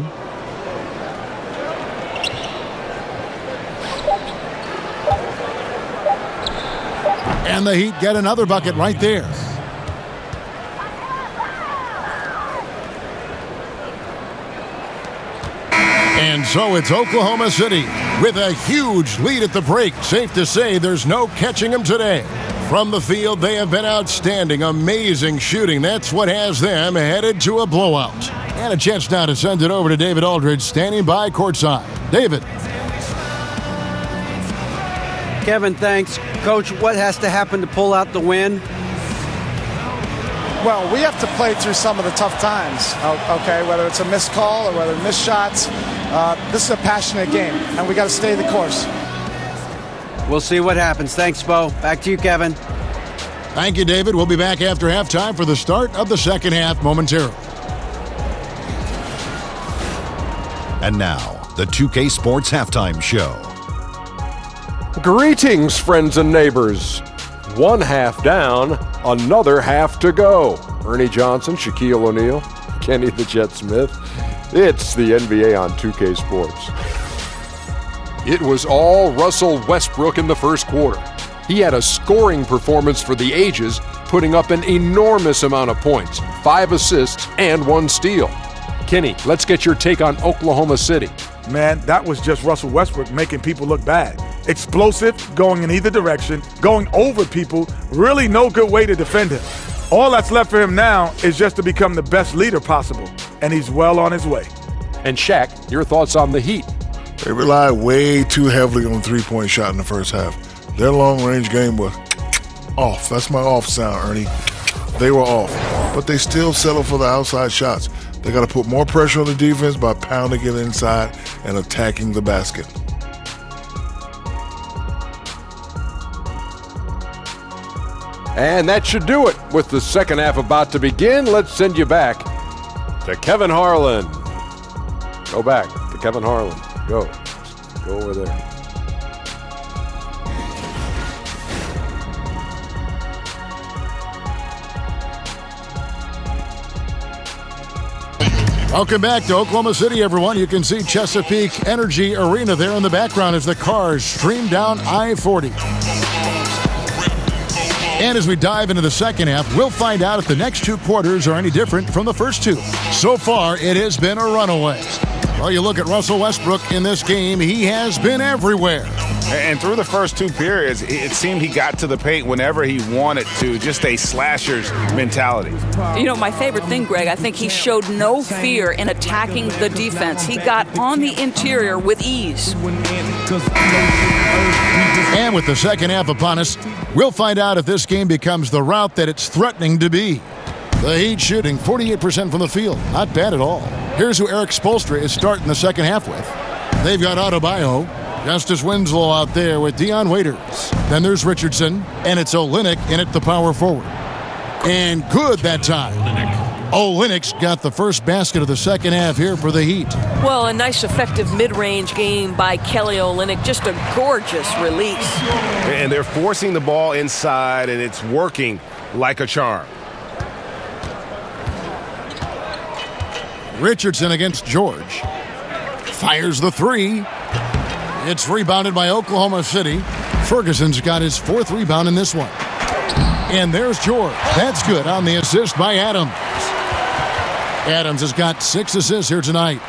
E: And the Heat get another bucket right there. And so it's Oklahoma City with a huge lead at the break. Safe to say there's no catching them today. From the field, they have been outstanding, amazing shooting. That's what has them headed to a blowout. And a chance now to send it over to David Aldridge, standing by courtside. David.
H: Kevin, thanks. Coach, what has to happen to pull out the win?
O: Well, we have to play through some of the tough times, okay, whether it's a missed call or whether missed shots. This is a passionate game, and we got to stay the course.
H: We'll see what happens. Thanks, Bo. Back to you, Kevin.
E: Thank you, David. We'll be back after halftime for the start of the second half momentarily.
A: And now, the 2K Sports Halftime Show.
B: Greetings, friends and neighbors. 1 half down, another half to go. Ernie Johnson, Shaquille O'Neal, Kenny the Jet Smith. It's the NBA on 2K Sports. It was all Russell Westbrook in the first quarter. He had a scoring performance for the ages, putting up an enormous amount of points, 5 assists and 1 steal. Kenny, let's get your take on Oklahoma City.
D: Man, that was just Russell Westbrook making people look bad. Explosive, going in either direction, going over people, really no good way to defend him. All that's left for him now is just to become the best leader possible, and he's well on his way.
B: And Shaq, your thoughts on the Heat?
C: They relied way too heavily on the three-point shot in the first half. Their long-range game was off. That's my off sound, Ernie. They were off, but they still settled for the outside shots. They got to put more pressure on the defense by pounding it inside and attacking the basket.
B: And that should do it. With the second half about to begin, let's send you back to Kevin Harlan. Go back to Kevin Harlan. Go over there.
E: Welcome back to Oklahoma City, everyone. You can see Chesapeake Energy Arena there in the background as the cars stream down I-40. And as we dive into the second half, we'll find out if the next two quarters are any different from the first two. So far, it has been a runaway. Well, you look at Russell Westbrook in this game, he has been everywhere.
I: And through the first two periods, it seemed he got to the paint whenever he wanted to, just a slasher's mentality.
G: You know, my favorite thing, Greg, I think he showed no fear in attacking the defense. He got on the interior with ease.
E: And with the second half upon us, we'll find out if this game becomes the route that it's threatening to be. The Heat shooting 48% from the field. Not bad at all. Here's who Eric Spoelstra is starting the second half with. They've got Adebayo, Justice Winslow out there with Dion Waiters. Then there's Richardson, and it's Olynyk in at the power forward. And good that time. Olynyk's got the first basket of the second half here for the Heat.
J: Well, a nice effective mid-range game by Kelly Olynyk. Just a gorgeous release.
M: And they're forcing the ball inside, and it's working like a charm.
E: Richardson against George. Fires the three. It's rebounded by Oklahoma City. Ferguson's got his fourth rebound in this one. And there's George. That's good on the assist by Adams. Adams has got 6 assists here tonight.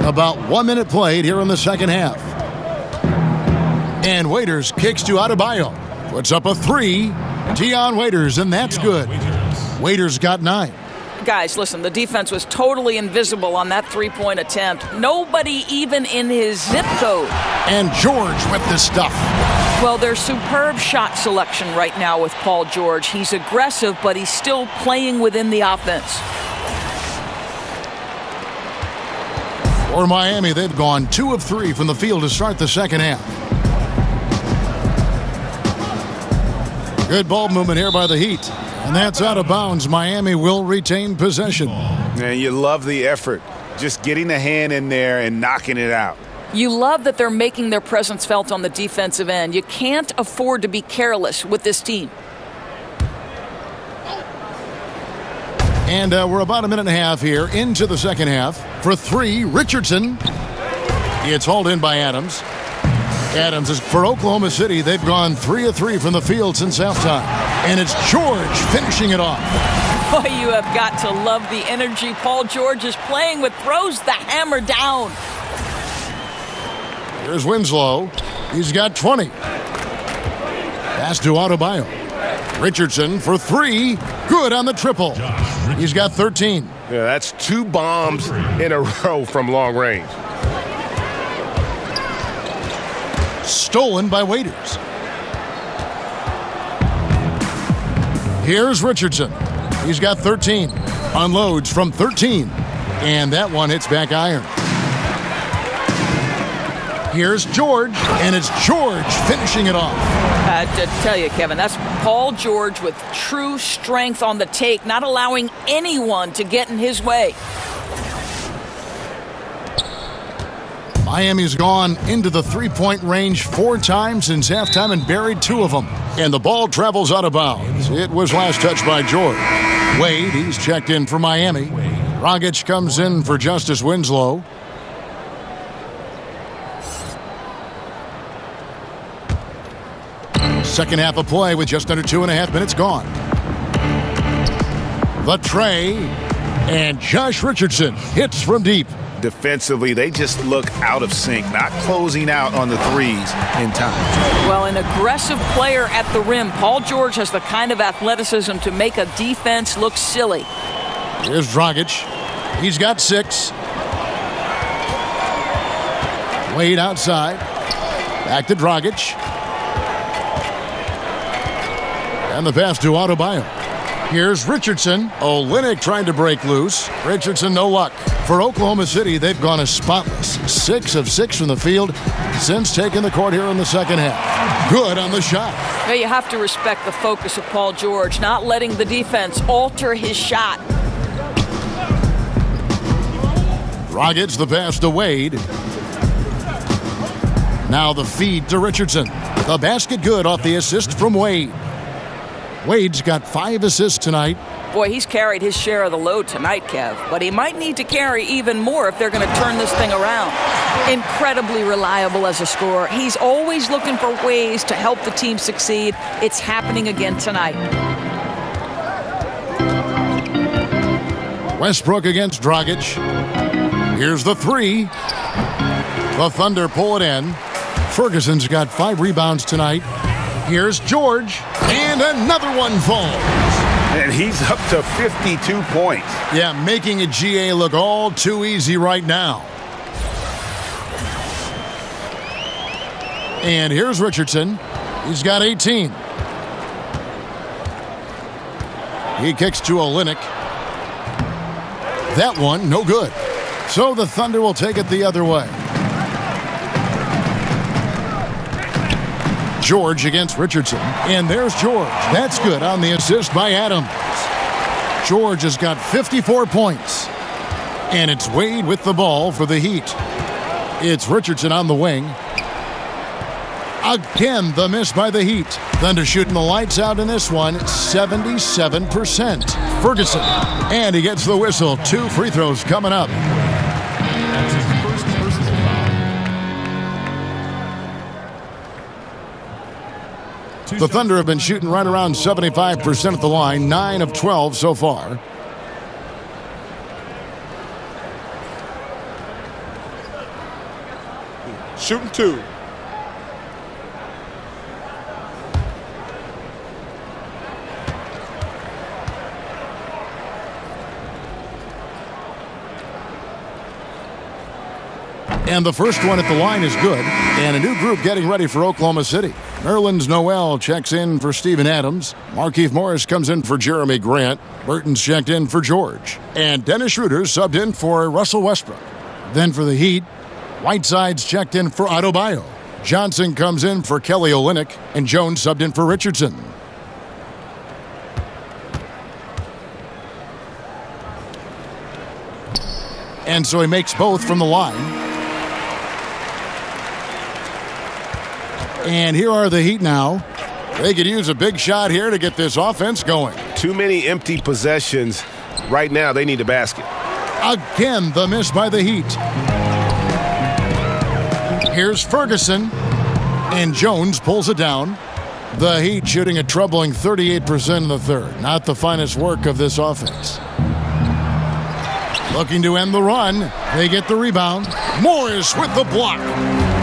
E: About 1 minute played here in the second half. And Waiters kicks to Adebayo. Puts up a three. Dion Waiters, and that's good. Waiters got 9.
G: Guys, listen, the defense was totally invisible on that three-point attempt. Nobody even in his zip code.
E: And George with the stuff.
G: Well, there's superb shot selection right now with Paul George. He's aggressive, but he's still playing within the offense.
E: For Miami, they've gone 2 of 3 from the field to start the second half. Good ball movement here by the Heat. And that's out of bounds. Miami will retain possession.
I: And you love the effort. Just getting the hand in there and knocking it out.
G: You love that they're making their presence felt on the defensive end. You can't afford to be careless with this team.
E: And we're about a minute and a half here into the second half. For 3, Richardson. It's hauled in by Adams. Adams is for Oklahoma City. They've gone 3 of 3 from the field since halftime. And it's George finishing it off.
G: Boy, you have got to love the energy Paul George is playing with. Throws the hammer down.
E: Here's Winslow. He's got 20. Pass to Adebayo. Richardson for 3. Good on the triple. He's got 13.
M: Yeah, that's 2 bombs in a row from long range.
E: Stolen by Waiters. Here's Richardson. He's got 13. Unloads from 13. And that one hits back iron. Here's George. And it's George finishing it off.
G: To tell you, Kevin, that's Paul George with true strength on the take, not allowing anyone to get in his way.
E: Miami's gone into the three-point range 4 times since halftime and buried 2 of them. And the ball travels out of bounds. It was last touched by George. Wade, he's checked in for Miami. Dragic comes in for Justice Winslow. Second half of play with just under 2.5 minutes gone. The tray. And Josh Richardson hits from deep.
I: Defensively, they just look out of sync, not closing out on the threes in time.
G: Well, an aggressive player at the rim. Paul George has the kind of athleticism to make a defense look silly.
E: Here's Dragic. He's got 6. Wade outside. Back to Dragic. And the pass to Adebayo. Here's Richardson. Olynyk trying to break loose. Richardson, no luck. For Oklahoma City, they've gone as spotless. 6 of 6 from the field since taking the court here in the second half. Good on the shot.
G: Well, you have to respect the focus of Paul George, not letting the defense alter his shot.
E: Dragic the pass to Wade. Now the feed to Richardson. The basket good off the assist from Wade. Wade's got 5 assists tonight.
G: Boy, he's carried his share of the load tonight, Kev. But he might need to carry even more if they're going to turn this thing around. Incredibly reliable as a scorer. He's always looking for ways to help the team succeed. It's happening again tonight.
E: Westbrook against Dragic. Here's the 3. The Thunder pull it in. Ferguson's got 5 rebounds tonight. Here's George. And another one falls.
I: And he's up to 52 points.
E: Yeah, making a GA look all too easy right now. And here's Richardson. He's got 18. He kicks to Olynyk. That one, no good. So the Thunder will take it the other way. George against Richardson. And there's George. That's good on the assist by Adams. George has got 54 points. And it's Wade with the ball for the Heat. It's Richardson on the wing. Again, the miss by the Heat. Thunder shooting the lights out in this one, 77%. Ferguson. And he gets the whistle. 2 free throws coming up.
N: That's his first personal foul.
E: The Thunder have been shooting right around 75% at the line, 9 of 12 so far.
D: Shooting 2.
E: And the first one at the line is good. And a new group getting ready for Oklahoma City. Nerlens Noel checks in for Steven Adams. Markieff Morris comes in for Jeremy Grant. Burton's checked in for George. And Dennis Schroeder subbed in for Russell Westbrook. Then for the Heat, Whiteside's checked in for Adebayo. Johnson comes in for Kelly Olynyk. And Jones subbed in for Richardson. And so he makes both from the line. And here are the Heat now. They could use a big shot here to get this offense going.
M: Too many empty possessions. Right now, they need a basket.
E: Again, the miss by the Heat. Here's Ferguson. And Jones pulls it down. The Heat shooting a troubling 38% in the third. Not the finest work of this offense. Looking to end the run. They get the rebound. Morris with the block.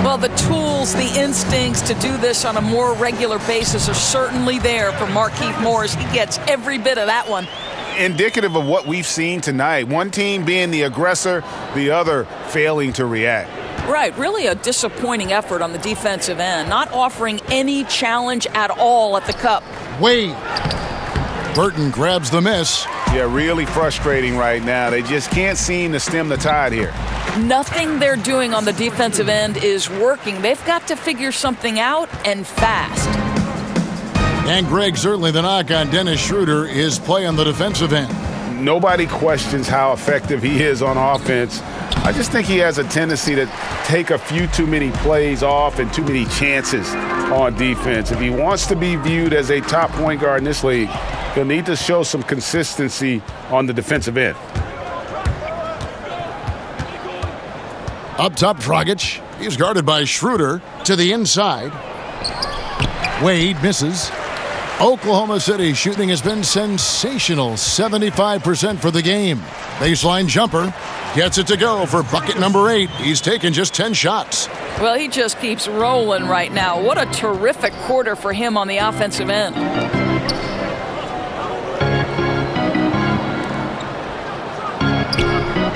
G: Well, the tools, the instincts to do this on a more regular basis are certainly there for Markieff Morris. He gets every bit of that one.
I: Indicative of what we've seen tonight. One team being the aggressor, the other failing to react.
G: Right, really a disappointing effort on the defensive end, not offering any challenge at all at the cup.
E: Wade. Burton grabs the miss.
I: Yeah, really frustrating right now. They just can't seem to stem the tide here.
G: Nothing they're doing on the defensive end is working. They've got to figure something out, and fast.
E: And Greg, certainly the knock on Dennis Schroeder is play on the defensive end.
I: Nobody questions how effective he is on offense. I just think he has a tendency to take a few too many plays off and too many chances on defense. If he wants to be viewed as a top point guard in this league, he'll need to show some consistency on the defensive end.
E: Up top, Dragic. He's guarded by Schroeder to the inside. Wade misses. Oklahoma City shooting has been sensational. 75% for the game. Baseline jumper. Gets it to go for bucket number 8. He's taken just 10 shots.
G: Well, he just keeps rolling right now. What a terrific quarter for him on the offensive end.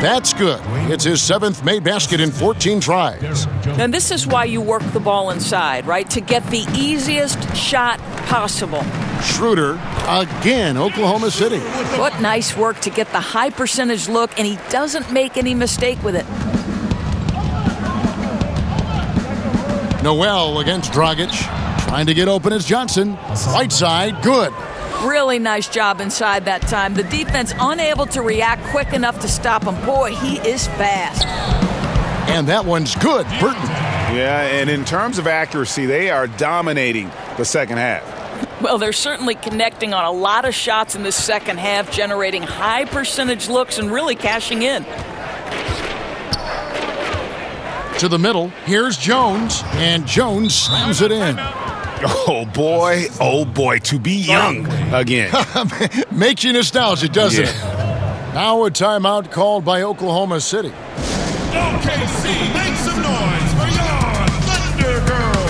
E: That's good. It's his 7th made basket in 14 tries.
G: And this is why you work the ball inside, right? To get the easiest shot possible.
E: Schroeder, again, Oklahoma City.
G: What nice work to get the high percentage look, and he doesn't make any mistake with it.
E: Noel against Dragic. Trying to get open is Johnson. Whiteside, good.
G: Really nice job inside that time. The defense unable to react quick enough to stop him. Boy, he is fast.
E: And that one's good. Burton.
I: Yeah, and in terms of accuracy, they are dominating the second half.
G: Well, they're certainly connecting on a lot of shots in the second half, generating high percentage looks and really cashing in.
E: To the middle, here's Jones, and Jones slams it in.
I: Oh boy, to be young again.
E: Makes you nostalgic, doesn't it? Now a timeout called by Oklahoma City.
P: OKC, make some noise for your Thunder Girls.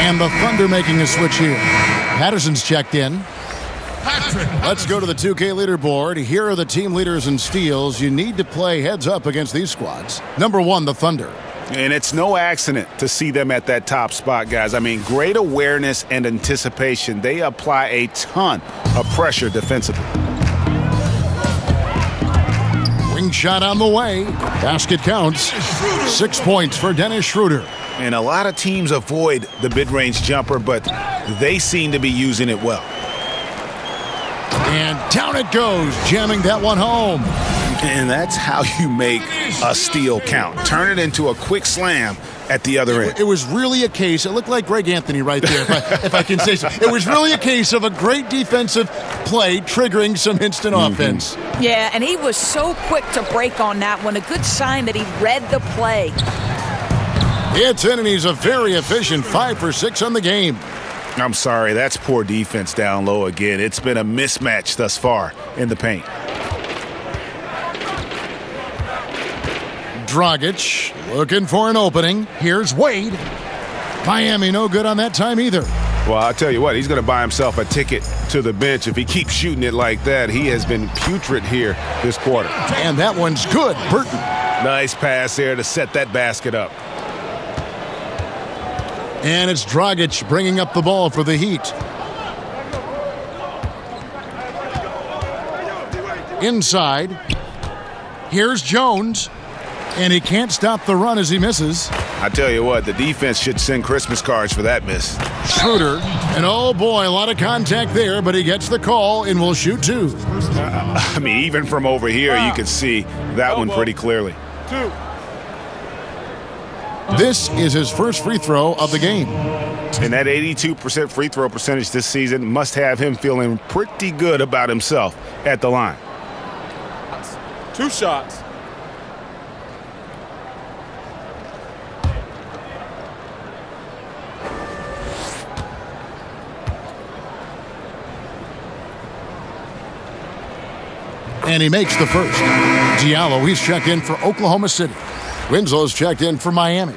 E: And the Thunder making a switch here. Patterson's checked in. Let's go to the 2K leaderboard. Here are the team leaders in steals. You need to play heads up against these squads. Number 1, the Thunder.
F: And it's no accident to see them at that top spot, guys. I mean, great awareness and anticipation. They apply a ton of pressure defensively.
E: Wing shot on the way. Basket counts. 6 points for Dennis Schroeder.
F: And a lot of teams avoid the mid-range jumper, but they seem to be using it well.
E: And down it goes, jamming that one home.
F: And that's how you make a steal count. Turn it into a quick slam at the other end.
E: It was really a case, it looked like Greg Anthony right there, if I can say so. It was really a case of a great defensive play triggering some instant offense.
G: Yeah, and he was so quick to break on that one. A good sign that he read the play.
E: It's in, and he's a very efficient 5 for 6 on the game.
F: I'm sorry, that's poor defense down low again. It's been a mismatch thus far in the paint.
E: Dragic looking for an opening. Here's Wade. Miami no good on that time either.
M: Well, I'll tell you what, he's going to buy himself a ticket to the bench if he keeps shooting it like that. He has been putrid here this quarter.
E: And that one's good. Burton.
M: Nice pass there to set that basket up.
E: And it's Dragic bringing up the ball for the Heat. Inside. Here's Jones. And he can't stop the run as he misses.
F: I tell you what, the defense should send Christmas cards for that miss.
E: Schroeder. And oh boy, a lot of contact there, but he gets the call and will shoot 2.
F: I mean, even from over here, you can see that one pretty clearly.
D: 2.
E: This is his first free throw of the game.
F: And that 82% free throw percentage this season must have him feeling pretty good about himself at the line.
D: 2 shots.
E: And he makes the first. Diallo, he's checked in for Oklahoma City. Winslow's checked in for Miami.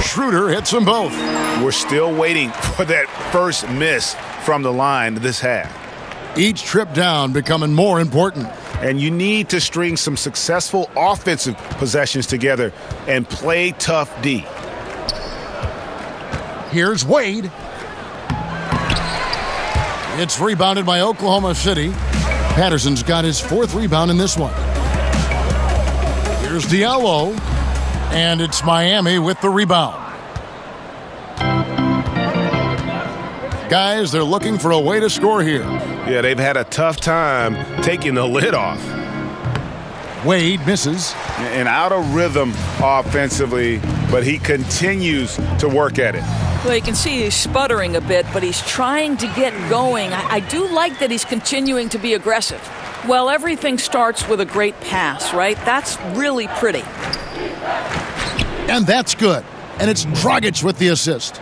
E: Schroeder hits them both.
F: We're still waiting for that first miss from the line this half.
E: Each trip down becoming more important.
F: And you need to string some successful offensive possessions together and play tough D.
E: Here's Wade. It's rebounded by Oklahoma City. Patterson's got his 4th rebound in this one. Here's Diallo. And it's Miami with the rebound. Guys, they're looking for a way to score here.
M: Yeah, they've had a tough time taking the lid off.
E: Wade misses.
F: And out of rhythm offensively, but he continues to work at it.
G: Well, you can see he's sputtering a bit, but he's trying to get going. I do like that he's continuing to be aggressive. Well, everything starts with a great pass, right? That's really pretty.
E: And that's good. And it's Dragic with the assist.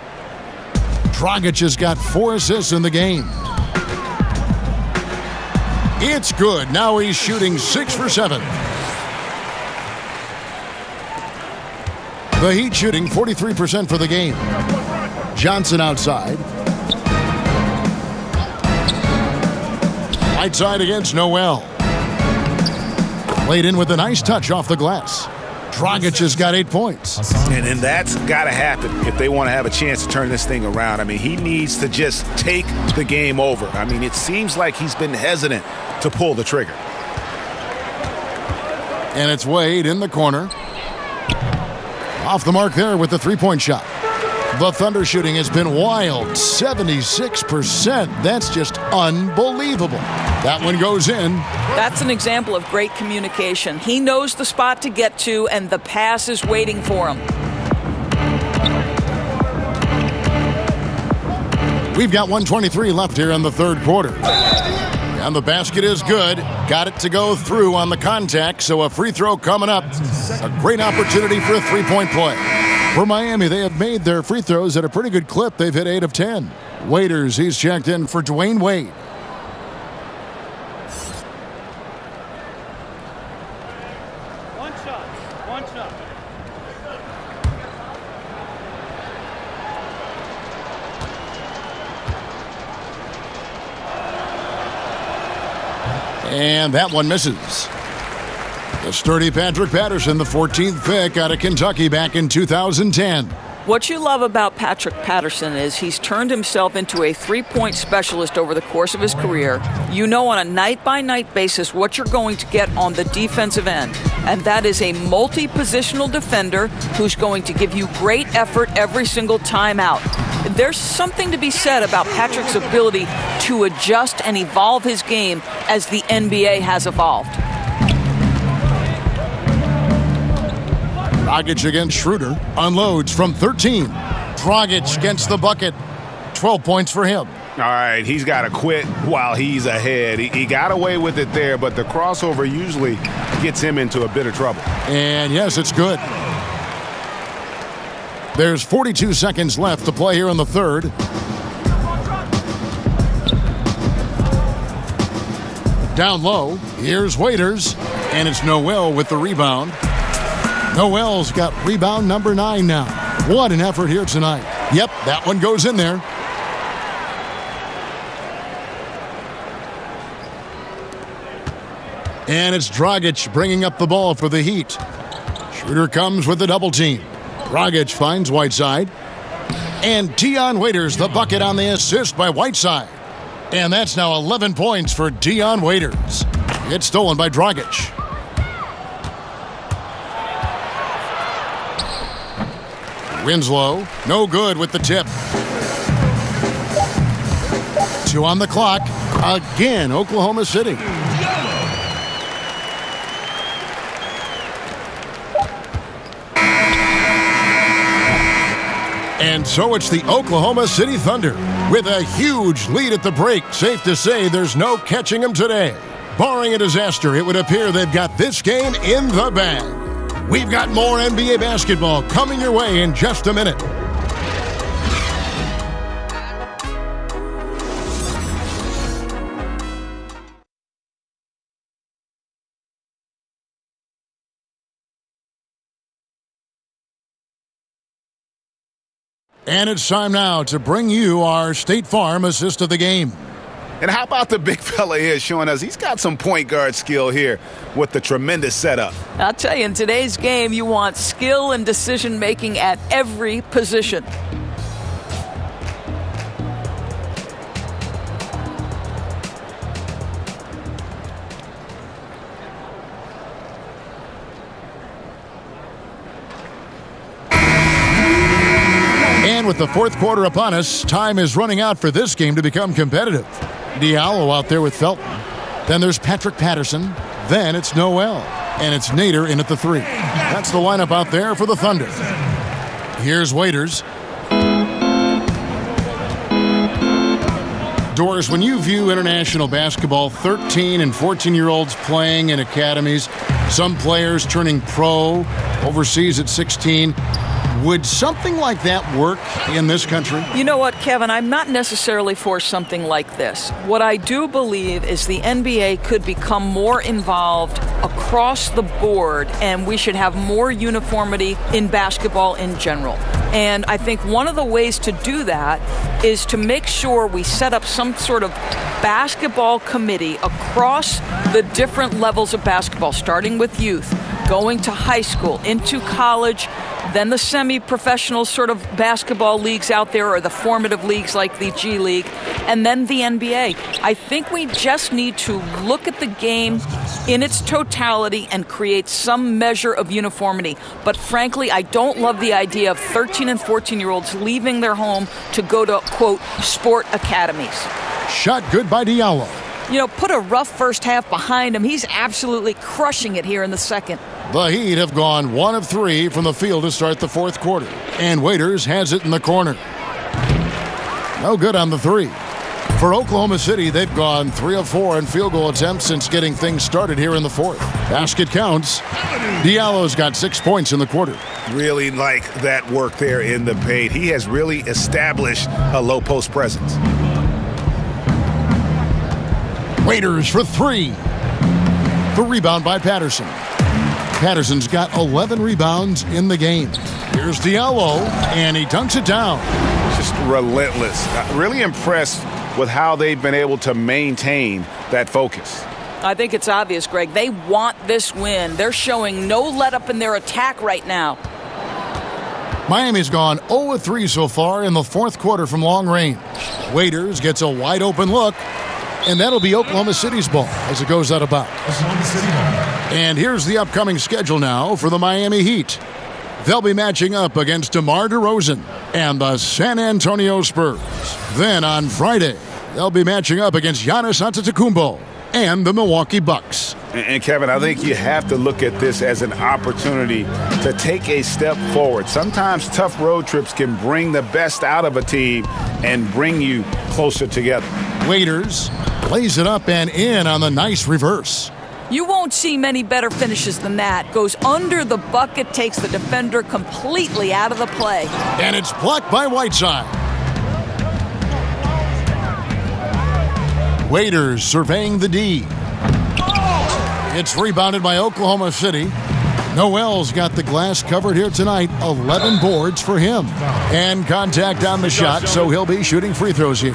E: Dragic has got 4 assists in the game. It's good. Now he's shooting 6 for 7. The Heat shooting 43% for the game. Johnson outside. Whiteside against Noel. Played in with a nice touch off the glass. Dragic has got 8 points.
I: And that's got to happen if they want to have a chance to turn this thing around. I mean, he needs to just take the game over. I mean, it seems like he's been hesitant to pull the trigger.
E: And it's Wade in the corner. Off the mark there with the three-point shot. The Thunder shooting has been wild, 76%. That's just unbelievable. That one goes in.
G: That's an example of great communication. He knows the spot to get to, and the pass is waiting for him.
E: We've got 1:23 left here in the third quarter. And the basket is good. Got it to go through on the contact, so a free throw coming up. A great opportunity for a three-point play. For Miami, they have made their free throws at a pretty good clip. They've hit 8 of 10. Waiters, he's checked in for Dwayne Wade.
L: One shot.
E: And that one misses. The sturdy Patrick Patterson, the 14th pick out of Kentucky back in 2010.
G: What you love about Patrick Patterson is he's turned himself into a three-point specialist over the course of his career. You know on a night-by-night basis what you're going to get on the defensive end, and that is a multi-positional defender who's going to give you great effort every single time out. There's something to be said about Patrick's ability to adjust and evolve his game as the NBA has evolved.
E: Dragic against Schroeder. Unloads from 13. Dragic gets the bucket. 12 points for him.
I: All right, he's got to quit while he's ahead. He got away with it there, but the crossover usually gets him into a bit of trouble.
E: And yes, it's good. There's 42 seconds left to play here in the third. Down low, here's Waiters, and it's Noel with the rebound. Noel's got rebound number 9 now. What an effort here tonight. Yep, that one goes in there. And it's Dragic bringing up the ball for the Heat. Schroeder comes with the double team. Dragic finds Whiteside. And Dion Waiters, the bucket on the assist by Whiteside. And that's now 11 points for Dion Waiters. It's stolen by Dragic. Winslow, no good with the tip. 2 on the clock. Again, Oklahoma City. And so it's the Oklahoma City Thunder with a huge lead at the break. Safe to say there's no catching them today. Barring a disaster, it would appear they've got this game in the bag. We've got more NBA basketball coming your way in just a minute. And it's time now to bring you our State Farm assist of the game.
I: And how about the big fella here showing us he's got some point guard skill here with the tremendous setup.
G: I'll tell you, in today's game, you want skill and decision-making at every position.
E: And with the fourth quarter upon us, time is running out for this game to become competitive. Diallo out there with Felton. Then there's Patrick Patterson. Then it's Noel. And it's Nader in at the 3. That's the lineup out there for the Thunder. Here's Waiters. Doris, when you view international basketball, 13 and 14-year-olds playing in academies, some players turning pro overseas at 16, would something like that work in this country?
G: You know what, Kevin? I'm not necessarily for something like this. What I do believe is the NBA could become more involved across the board, and we should have more uniformity in basketball in general. And I think one of the ways to do that is to make sure we set up some sort of basketball committee across the different levels of basketball, starting with youth, going to high school, into college, then the semi-professional sort of basketball leagues out there, or the formative leagues like the G League, and then the NBA. I think we just need to look at the game in its totality and create some measure of uniformity. But frankly, I don't love the idea of 13 and 14-year-olds leaving their home to go to, quote, sport academies.
E: Shot good by Diallo.
G: You know, put a rough first half behind him. He's absolutely crushing it here in the second.
E: The Heat have gone 1 of 3 from the field to start the fourth quarter. And Waiters has it in the corner. No good on the three. For Oklahoma City, they've gone 3 of 4 in field goal attempts since getting things started here in the fourth. Basket counts. Diallo's got 6 points in the quarter.
M: Really like that work there in the paint. He has really established a low post presence.
E: Waiters for 3. The rebound by Patterson. Patterson's got 11 rebounds in the game. Here's Diallo, and he dunks it down.
M: Just relentless. Really impressed with how they've been able to maintain that focus.
G: I think it's obvious, Greg. They want this win. They're showing no let-up in their attack right now.
E: Miami's gone 0 of 3 so far in the fourth quarter from long range. Waiters gets a wide-open look, and that'll be Oklahoma City's ball as it goes out of bounds. And here's the upcoming schedule now for the Miami Heat. They'll be matching up against DeMar DeRozan and the San Antonio Spurs. Then on Friday, they'll be matching up against Giannis Antetokounmpo and the Milwaukee Bucks.
M: And Kevin, I think you have to look at this as an opportunity to take a step forward. Sometimes tough road trips can bring the best out of a team and bring you closer together.
E: Waiters plays it up and in on the nice reverse.
G: You won't see many better finishes than that. Goes under the bucket, takes the defender completely out of the play.
E: And it's blocked by Whiteside. Waiters surveying the D. It's rebounded by Oklahoma City. Noel's got the glass covered here tonight. 11 boards for him. And contact on the shot, so he'll be shooting free throws here.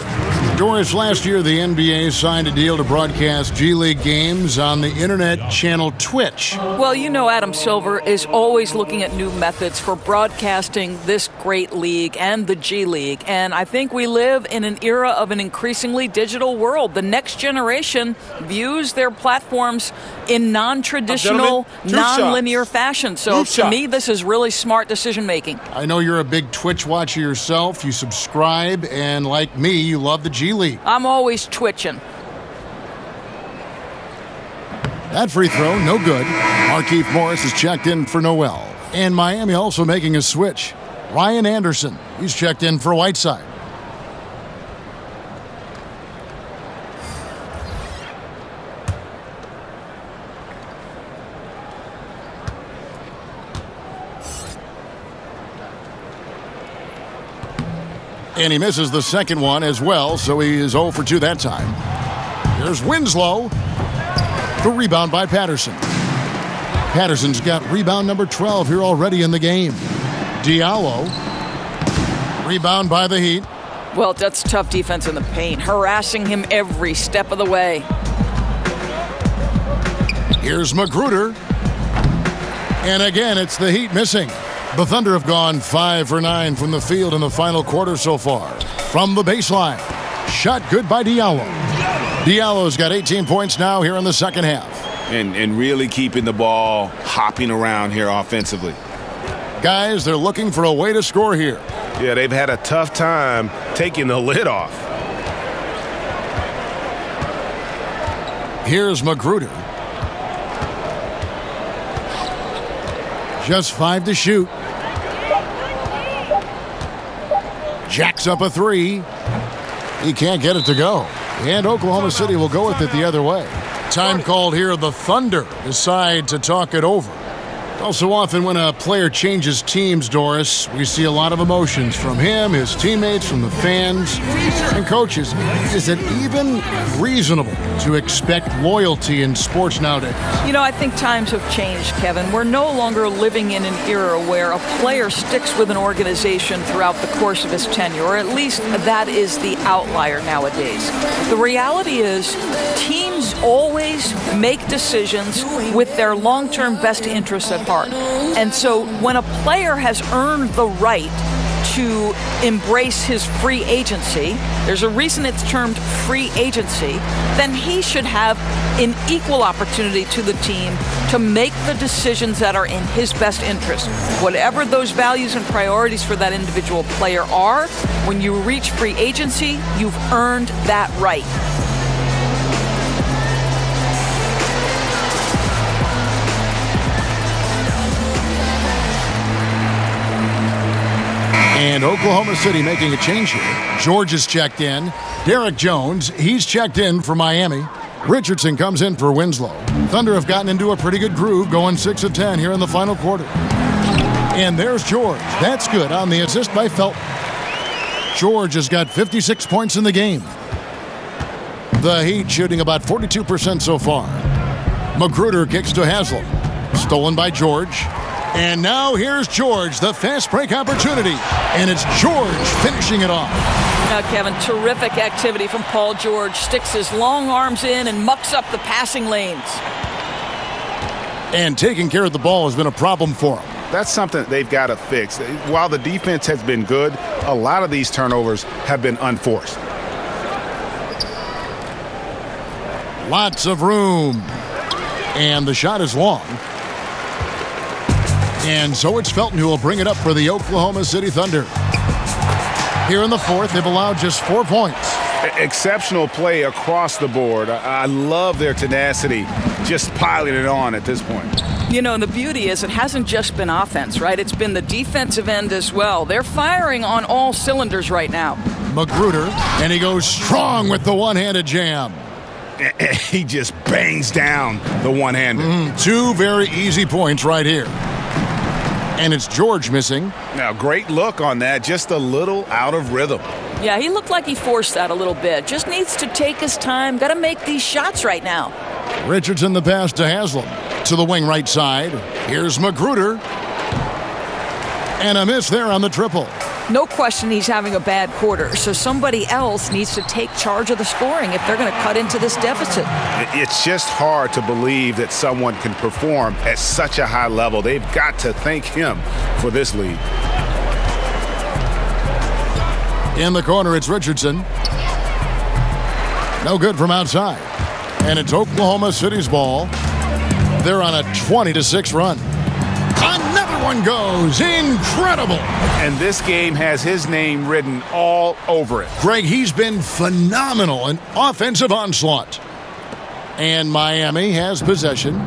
E: Doris, last year the NBA signed a deal to broadcast G League games on the internet channel Twitch.
G: Well, you know Adam Silver is always looking at new methods for broadcasting this great league and the G League. And I think we live in an era of an increasingly digital world. The next generation views their platforms in non-traditional, non-linear fashion. So to me, this is really smart decision-making.
E: I know you're a big Twitch watcher yourself. You subscribe, and like me, you love the G League.
G: I'm always twitching.
E: That free throw, no good. Markieff Morris is checked in for Noel. And Miami also making a switch. Ryan Anderson, he's checked in for Whiteside. And he misses the second one as well, so he is 0 for 2 that time. Here's Winslow. The rebound by Patterson. Patterson's got rebound number 12 here already in the game. Diallo. Rebound by the Heat.
G: Well, that's tough defense in the paint, harassing him every step of the way.
E: Here's Magruder. And again, it's the Heat missing. The Thunder have gone 5 for 9 from the field in the final quarter so far. From the baseline, shot good by Diallo. Diallo's got 18 points now here in the second half.
M: And really keeping the ball hopping around here offensively.
E: Guys, they're looking for a way to score here.
M: Yeah, they've had a tough time taking the lid off.
E: Here's Magruder. Just 5 to shoot. Jacks up a 3. He can't get it to go. And Oklahoma City will go with it the other way. Time called here. The Thunder decide to talk it over. Also often when a player changes teams, Doris, we see a lot of emotions from him, his teammates, from the fans, and coaches. Is it even reasonable to expect loyalty in sports nowadays?
G: You know, I think times have changed, Kevin. We're no longer living in an era where a player sticks with an organization throughout the course of his tenure, or at least that is the outlier nowadays. The reality is teams always make decisions with their long-term best interests at heart. And so when a player has earned the right to embrace his free agency, there's a reason it's termed free agency, then he should have an equal opportunity to the team to make the decisions that are in his best interest. Whatever those values and priorities for that individual player are, when you reach free agency, you've earned that right.
E: And Oklahoma City making a change here. George is checked in. Derek Jones, he's checked in for Miami. Richardson comes in for Winslow. Thunder have gotten into a pretty good groove, going 6 of 10 here in the final quarter. And there's George. That's good on the assist by Felton. George has got 56 points in the game. The Heat shooting about 42% so far. Magruder kicks to Haslam. Stolen by George. And now here's George, the fast break opportunity. And it's George finishing it off.
G: Now, Kevin, terrific activity from Paul George. Sticks his long arms in and mucks up the passing lanes.
E: And taking care of the ball has been a problem for him.
M: That's something they've got to fix. While the defense has been good, a lot of these turnovers have been unforced.
E: Lots of room. And the shot is long. And so it's Felton who will bring it up for the Oklahoma City Thunder. Here in the fourth, they've allowed just 4 points.
M: Exceptional play across the board. I love their tenacity, just piling it on at this point.
G: You know, and the beauty is it hasn't just been offense, right? It's been the defensive end as well. They're firing on all cylinders right now.
E: Magruder, and he goes strong with the one-handed jam.
M: He just bangs down the one-handed.
E: 2 very easy points right here. And it's George missing.
M: Now, great look on that, just a little out of rhythm.
G: Yeah, he looked like he forced that a little bit. Just needs to take his time. Got to make these shots right now.
E: Richardson the pass to Haslam. To the wing right side. Here's Magruder. And a miss there on the triple.
G: No question he's having a bad quarter, so somebody else needs to take charge of the scoring if they're going to cut into this deficit.
M: It's just hard to believe that someone can perform at such a high level. They've got to thank him for this lead.
E: In the corner, it's Richardson. No good from outside. And it's Oklahoma City's ball. They're on a 20-6 run. Another one goes. Incredible.
M: And this game has his name written all over it.
E: Greg, he's been phenomenal in offensive onslaught. And Miami has possession.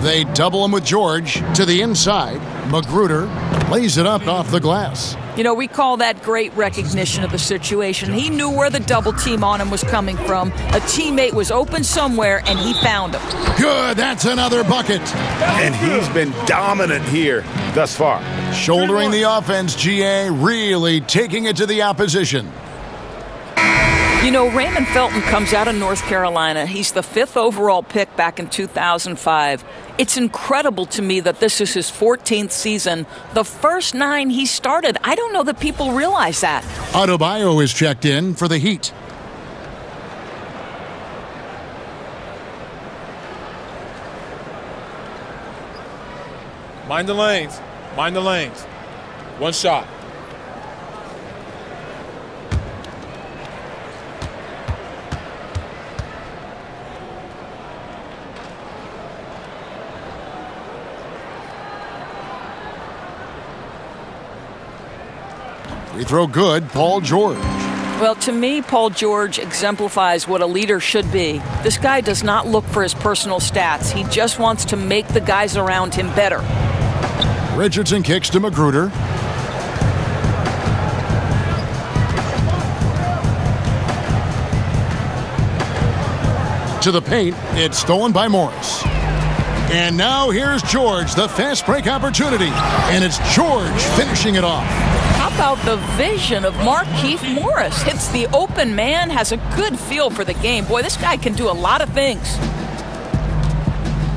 E: They double him with George to the inside. Magruder lays it up off the glass.
G: You know, we call that great recognition of the situation. He knew where the double team on him was coming from. A teammate was open somewhere, and he found him.
E: Good, that's another bucket.
M: And he's been dominant here thus far.
E: Shouldering the offense, GA, really taking it to the opposition.
G: You know, Raymond Felton comes out of North Carolina. He's the 5th overall pick back in 2005. It's incredible to me that this is his 14th season. The first 9 he started. I don't know that people realize that.
E: Adebayo is checked in for the Heat.
Q: Mind the lanes. Mind the lanes. One shot.
E: Free throw good, Paul George.
G: Well, to me, Paul George exemplifies what a leader should be. This guy does not look for his personal stats. He just wants to make the guys around him better.
E: Richardson kicks to Magruder. To the paint, it's stolen by Morris. And now here's George, the fast break opportunity. And it's George finishing it off.
G: How about the vision of Markieff Morris? Hits the open man, has a good feel for the game. Boy, this guy can do a lot of things.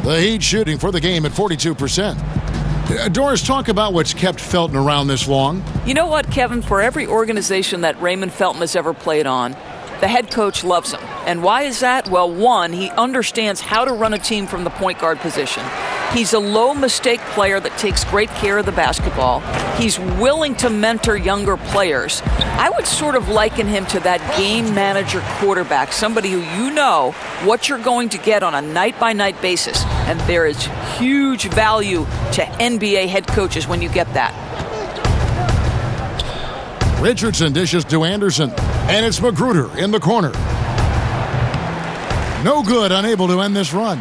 E: The Heat shooting for the game at 42%. Doris, talk about what's kept Felton around this long.
G: You know what, Kevin? For every organization that Raymond Felton has ever played on, the head coach loves him. And why is that? Well, one, he understands how to run a team from the point guard position. He's a low-mistake player that takes great care of the basketball. He's willing to mentor younger players. I would sort of liken him to that game manager quarterback, somebody who you know what you're going to get on a night-by-night basis. And there is huge value to NBA head coaches when you get that.
E: Richardson dishes to Anderson, and it's Magruder in the corner. No good, unable to end this run.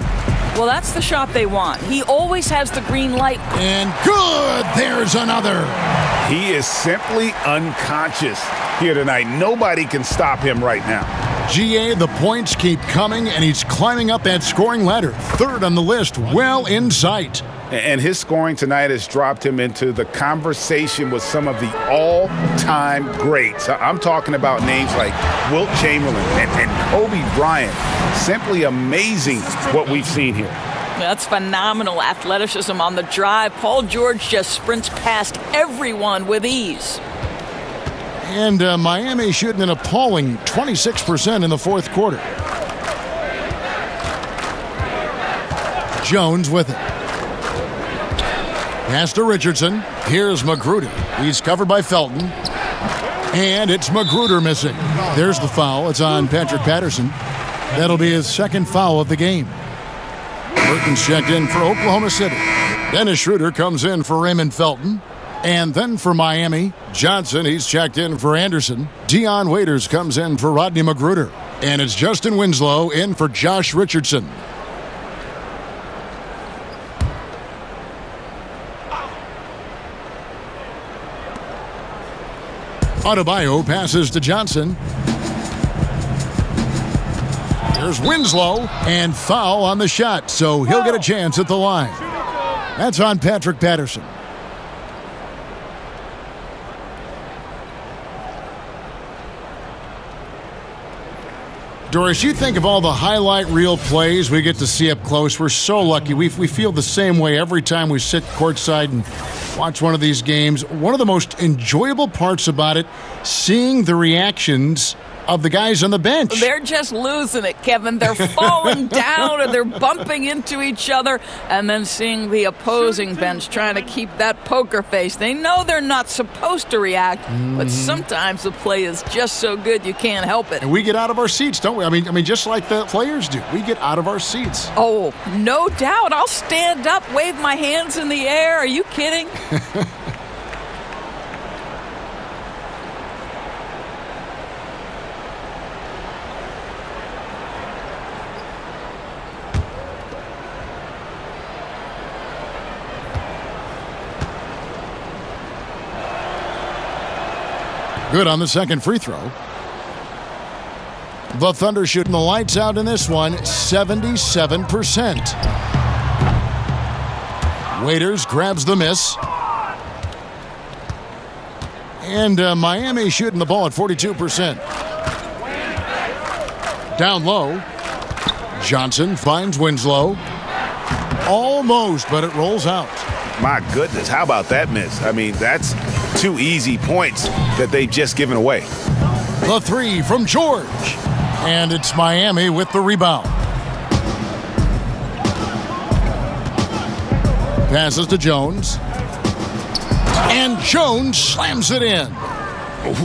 G: Well, that's the shot they want. He always has the green light.
E: And good! There's another.
M: He is simply unconscious here tonight. Nobody can stop him right now.
E: GA, the points keep coming, and he's climbing up that scoring ladder. Third on the list, well in sight.
M: And his scoring tonight has dropped him into the conversation with some of the all-time greats. I'm talking about names like Wilt Chamberlain and Kobe Bryant. Simply amazing what we've seen here.
G: That's phenomenal athleticism on the drive. Paul George just sprints past everyone with ease.
E: And Miami shooting an appalling 26% in the fourth quarter. Jones with it. Pass to Richardson. Here's Magruder. He's covered by Felton. And it's Magruder missing. There's the foul. It's on Patrick Patterson. That'll be his second foul of the game. Burton's checked in for Oklahoma City. Dennis Schroeder comes in for Raymond Felton. And then for Miami, Johnson, he's checked in for Anderson. Dion Waiters comes in for Rodney Magruder. And it's Justin Winslow in for Josh Richardson. Adebayo passes to Johnson. There's Winslow, and foul on the shot, so he'll get a chance at the line. That's on Patrick Patterson. Doris, you think of all the highlight reel plays we get to see up close. We're so lucky. We feel the same way every time we sit courtside and watch one of these games. One of the most enjoyable parts about it, seeing the reactions of the guys on the bench.
G: They're just losing it, Kevin. They're falling down and they're bumping into each other, and then seeing the opposing bench trying to keep that poker face. They know they're not supposed to react, but sometimes the play is just so good you can't help it.
E: And we get out of our seats, don't we? I mean, just like the players do. We get out of our seats.
G: Oh, no doubt. I'll stand up, wave my hands in the air. Are you kidding?
E: Good on the second free throw. The Thunder shooting the lights out in this one, 77%. Waiters grabs the miss. And Miami shooting the ball at 42%. Down low. Johnson finds Winslow. Almost, but it rolls out.
M: My goodness, how about that miss? I mean, that's 2 easy points that they've just given away.
E: The three from George. And it's Miami with the rebound. Passes to Jones. And Jones slams it in.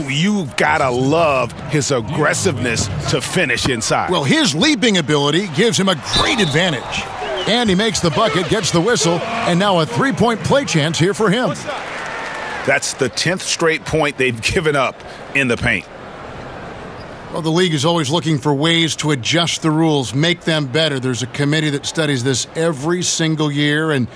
M: You've got to love his aggressiveness to finish inside.
E: Well, his leaping ability gives him a great advantage. And he makes the bucket, gets the whistle, and now a three-point play chance here for him.
M: That's the 10th straight point they've given up in the paint.
E: Well, the league is always looking for ways to adjust the rules, make them better. There's a committee that studies this every single year, and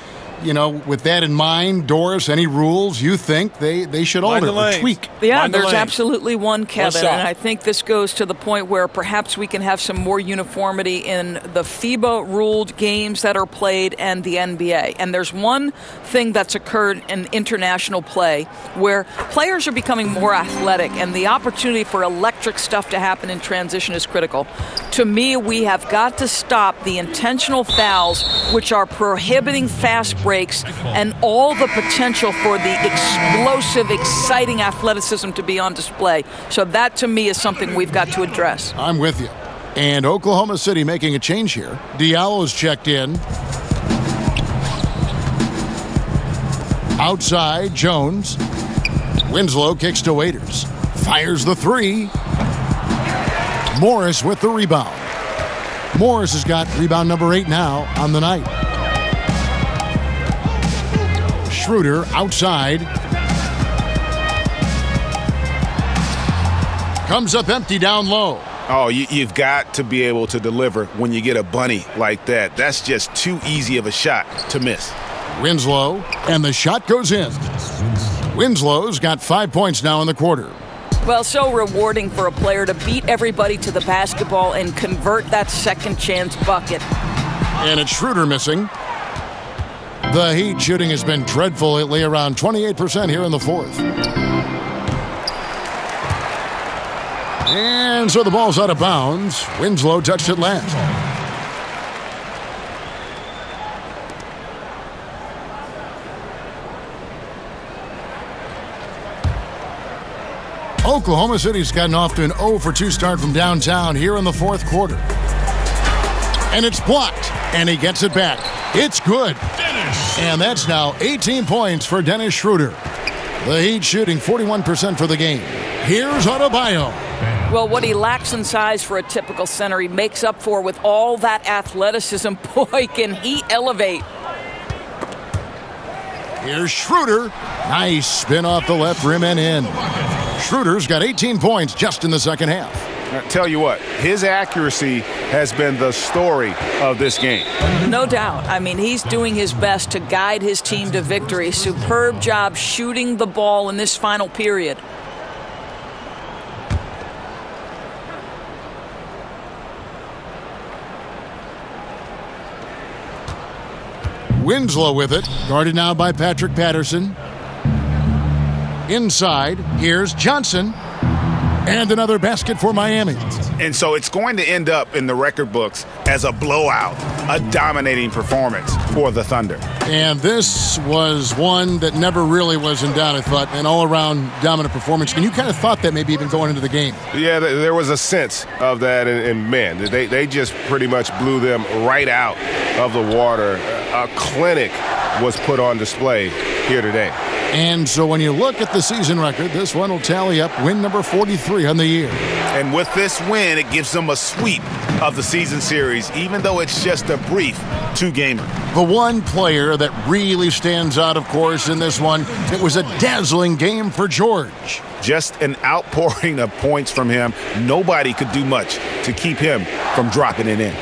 E: with that in mind, Doris, any rules you think they should alter or tweak?
G: Yeah, there's absolutely one, Kevin, and I think this goes to the point where perhaps we can have some more uniformity in the FIBA-ruled games that are played and the NBA. And there's one thing that's occurred in international play where players are becoming more athletic, and the opportunity for electric stuff to happen in transition is critical. To me, we have got to stop the intentional fouls, which are prohibiting fast breaks and all the potential for the explosive, exciting athleticism to be on display. So that, to me, is something we've got to address.
E: I'm with you. And Oklahoma City making a change here. Diallo's checked in. Outside, Jones. Winslow kicks to Waiters. Fires the three. Morris with the rebound. Morris has got rebound number 8 now on the night. Schroeder outside. Comes up empty down low.
M: Oh, you've got to be able to deliver when you get a bunny like that. That's just too easy of a shot to miss.
E: Winslow, and the shot goes in. Winslow's got 5 points now in the quarter.
G: Well, so rewarding for a player to beat everybody to the basketball and convert that second chance bucket.
E: And it's Schroeder missing. The Heat shooting has been dreadful lately, around 28% here in the fourth. And so the ball's out of bounds. Winslow touched it last. Oklahoma City's gotten off to an 0-for-2 start from downtown here in the fourth quarter. And it's blocked, and he gets it back. It's good. And that's now 18 points for Dennis Schroeder. The Heat shooting 41% for the game. Here's Adebayo.
G: Well, what he lacks in size for a typical center, he makes up for with all that athleticism. Boy, can he elevate.
E: Here's Schroeder. Nice spin off the left rim and in. Schroeder's got 18 points just in the second half.
M: I tell you what, his accuracy has been the story of this game.
G: No doubt. I mean, he's doing his best to guide his team to victory. Superb job shooting the ball in this final period.
E: Winslow with it, guarded now by Patrick Patterson. Inside, here's Johnson. And another basket for Miami.
M: And so it's going to end up in the record books as a blowout, a dominating performance for the Thunder.
E: And this was one that never really was in doubt, I thought, an all-around dominant performance. And you kind of thought that maybe even going into the game.
M: Yeah, there was a sense of that, and man, they just pretty much blew them right out of the water. A clinic was put on display here today.
E: And so when you look at the season record, this one will tally up win number 43 on the year.
M: And with this win, it gives them a sweep of the season series, even though it's just a brief two-gamer.
E: The one player that really stands out, of course, in this one, it was a dazzling game for George.
M: Just an outpouring of points from him. Nobody could do much to keep him from dropping it in.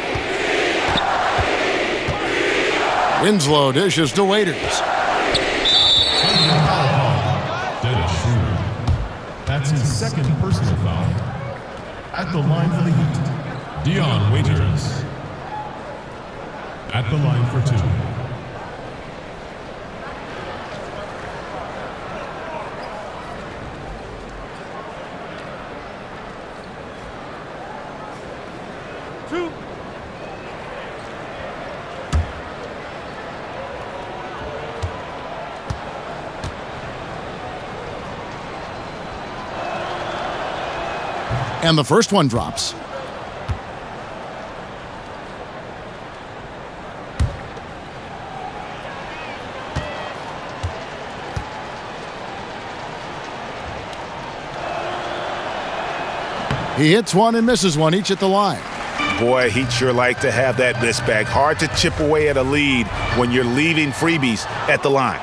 E: Winslow dishes to Waiters.
N: That's his second personal foul. At the line for the Heat, Dion Waiters. At the line for 2.
E: And the first one drops. He hits one and misses one, each at the line.
M: Boy, he'd sure like to have that miss back. Hard to chip away at a lead when you're leaving freebies at the line.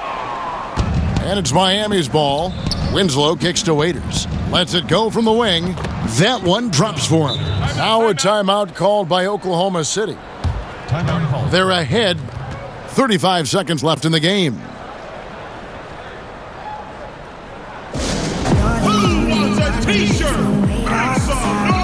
E: And it's Miami's ball. Winslow kicks to Waiters. Lets it go from the wing. That one drops for him. Now a timeout called by Oklahoma City.
N: Timeout called.
E: They're ahead 35 seconds left in the game.
P: Who wants a t-shirt? Make some noise!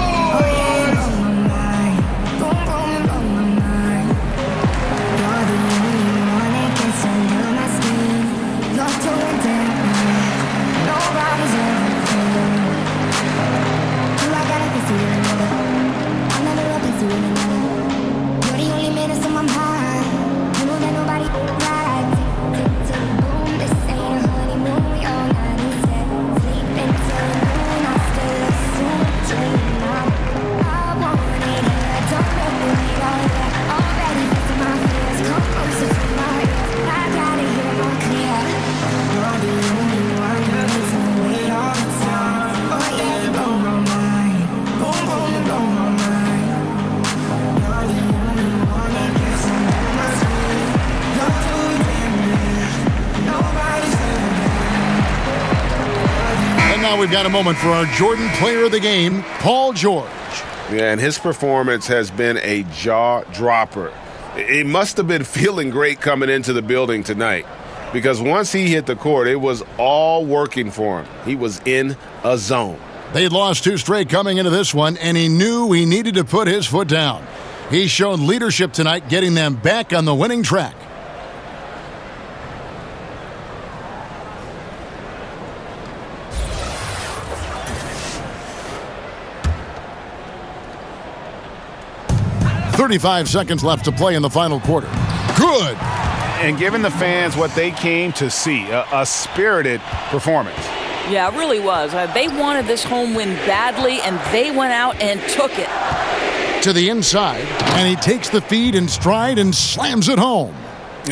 E: Now we've got a moment for our Jordan Player of the Game, Paul George.
M: Yeah, and his performance has been a jaw-dropper. He must have been feeling great coming into the building tonight because once he hit the court, it was all working for him. He was in a zone.
E: They'd lost 2 straight coming into this one, and he knew he needed to put his foot down. He showed leadership tonight, getting them back on the winning track. "35 seconds left to play in the final quarter. Good.
M: And giving the fans what they came to see, a spirited performance.
G: Yeah, it really was. They wanted this home win badly, and they went out and took it.
E: To the inside, and he takes the feed in stride and slams it home.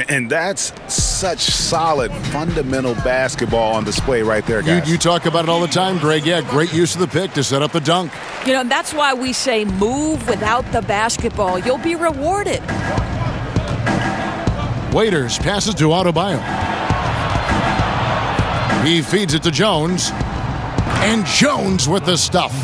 M: And that's such solid, fundamental basketball on display right there, guys.
E: You talk about it all the time, Greg. Yeah, great use of the pick to set up the dunk.
G: You know, that's why we say move without the basketball. You'll be rewarded.
E: Waiters passes to Adebayo. He feeds it to Jones. And Jones with the stuff.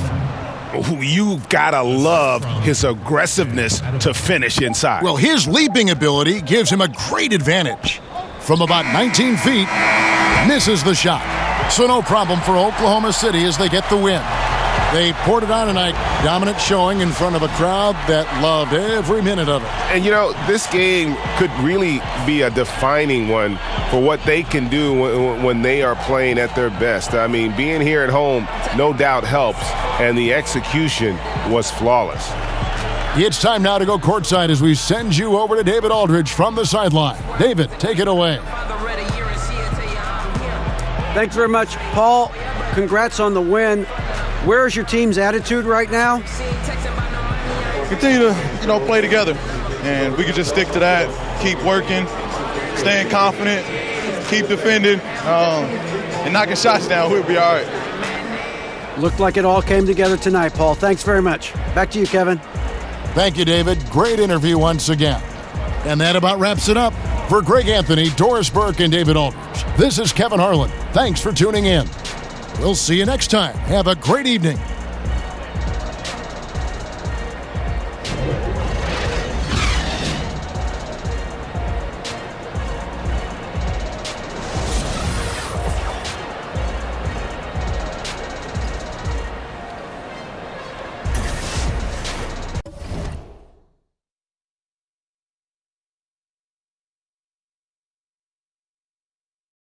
M: You've got to love his aggressiveness to finish inside.
E: Well, his leaping ability gives him a great advantage. From about 19 feet, misses the shot. So no problem for Oklahoma City as they get the win. They poured it on tonight. Dominant showing in front of a crowd that loved every minute of it.
M: And, you know, this game could really be a defining one for what they can do when they are playing at their best. I mean, being here at home no doubt helps, and the execution was flawless.
E: It's time now to go courtside as we send you over to David Aldridge from the sideline. David, take it away.
H: Thanks very much, Paul. Congrats on the win. Where's your team's attitude right now?
R: Continue to, play together, and we can just stick to that. Keep working, staying confident, keep defending, and knocking shots down. We'll be all right.
H: Looked like it all came together tonight, Paul. Thanks very much. Back to you, Kevin.
E: Thank you, David. Great interview once again. And that about wraps it up. For Greg Anthony, Doris Burke, and David Aldridge, this is Kevin Harlan. Thanks for tuning in. We'll see you next time. Have a great evening.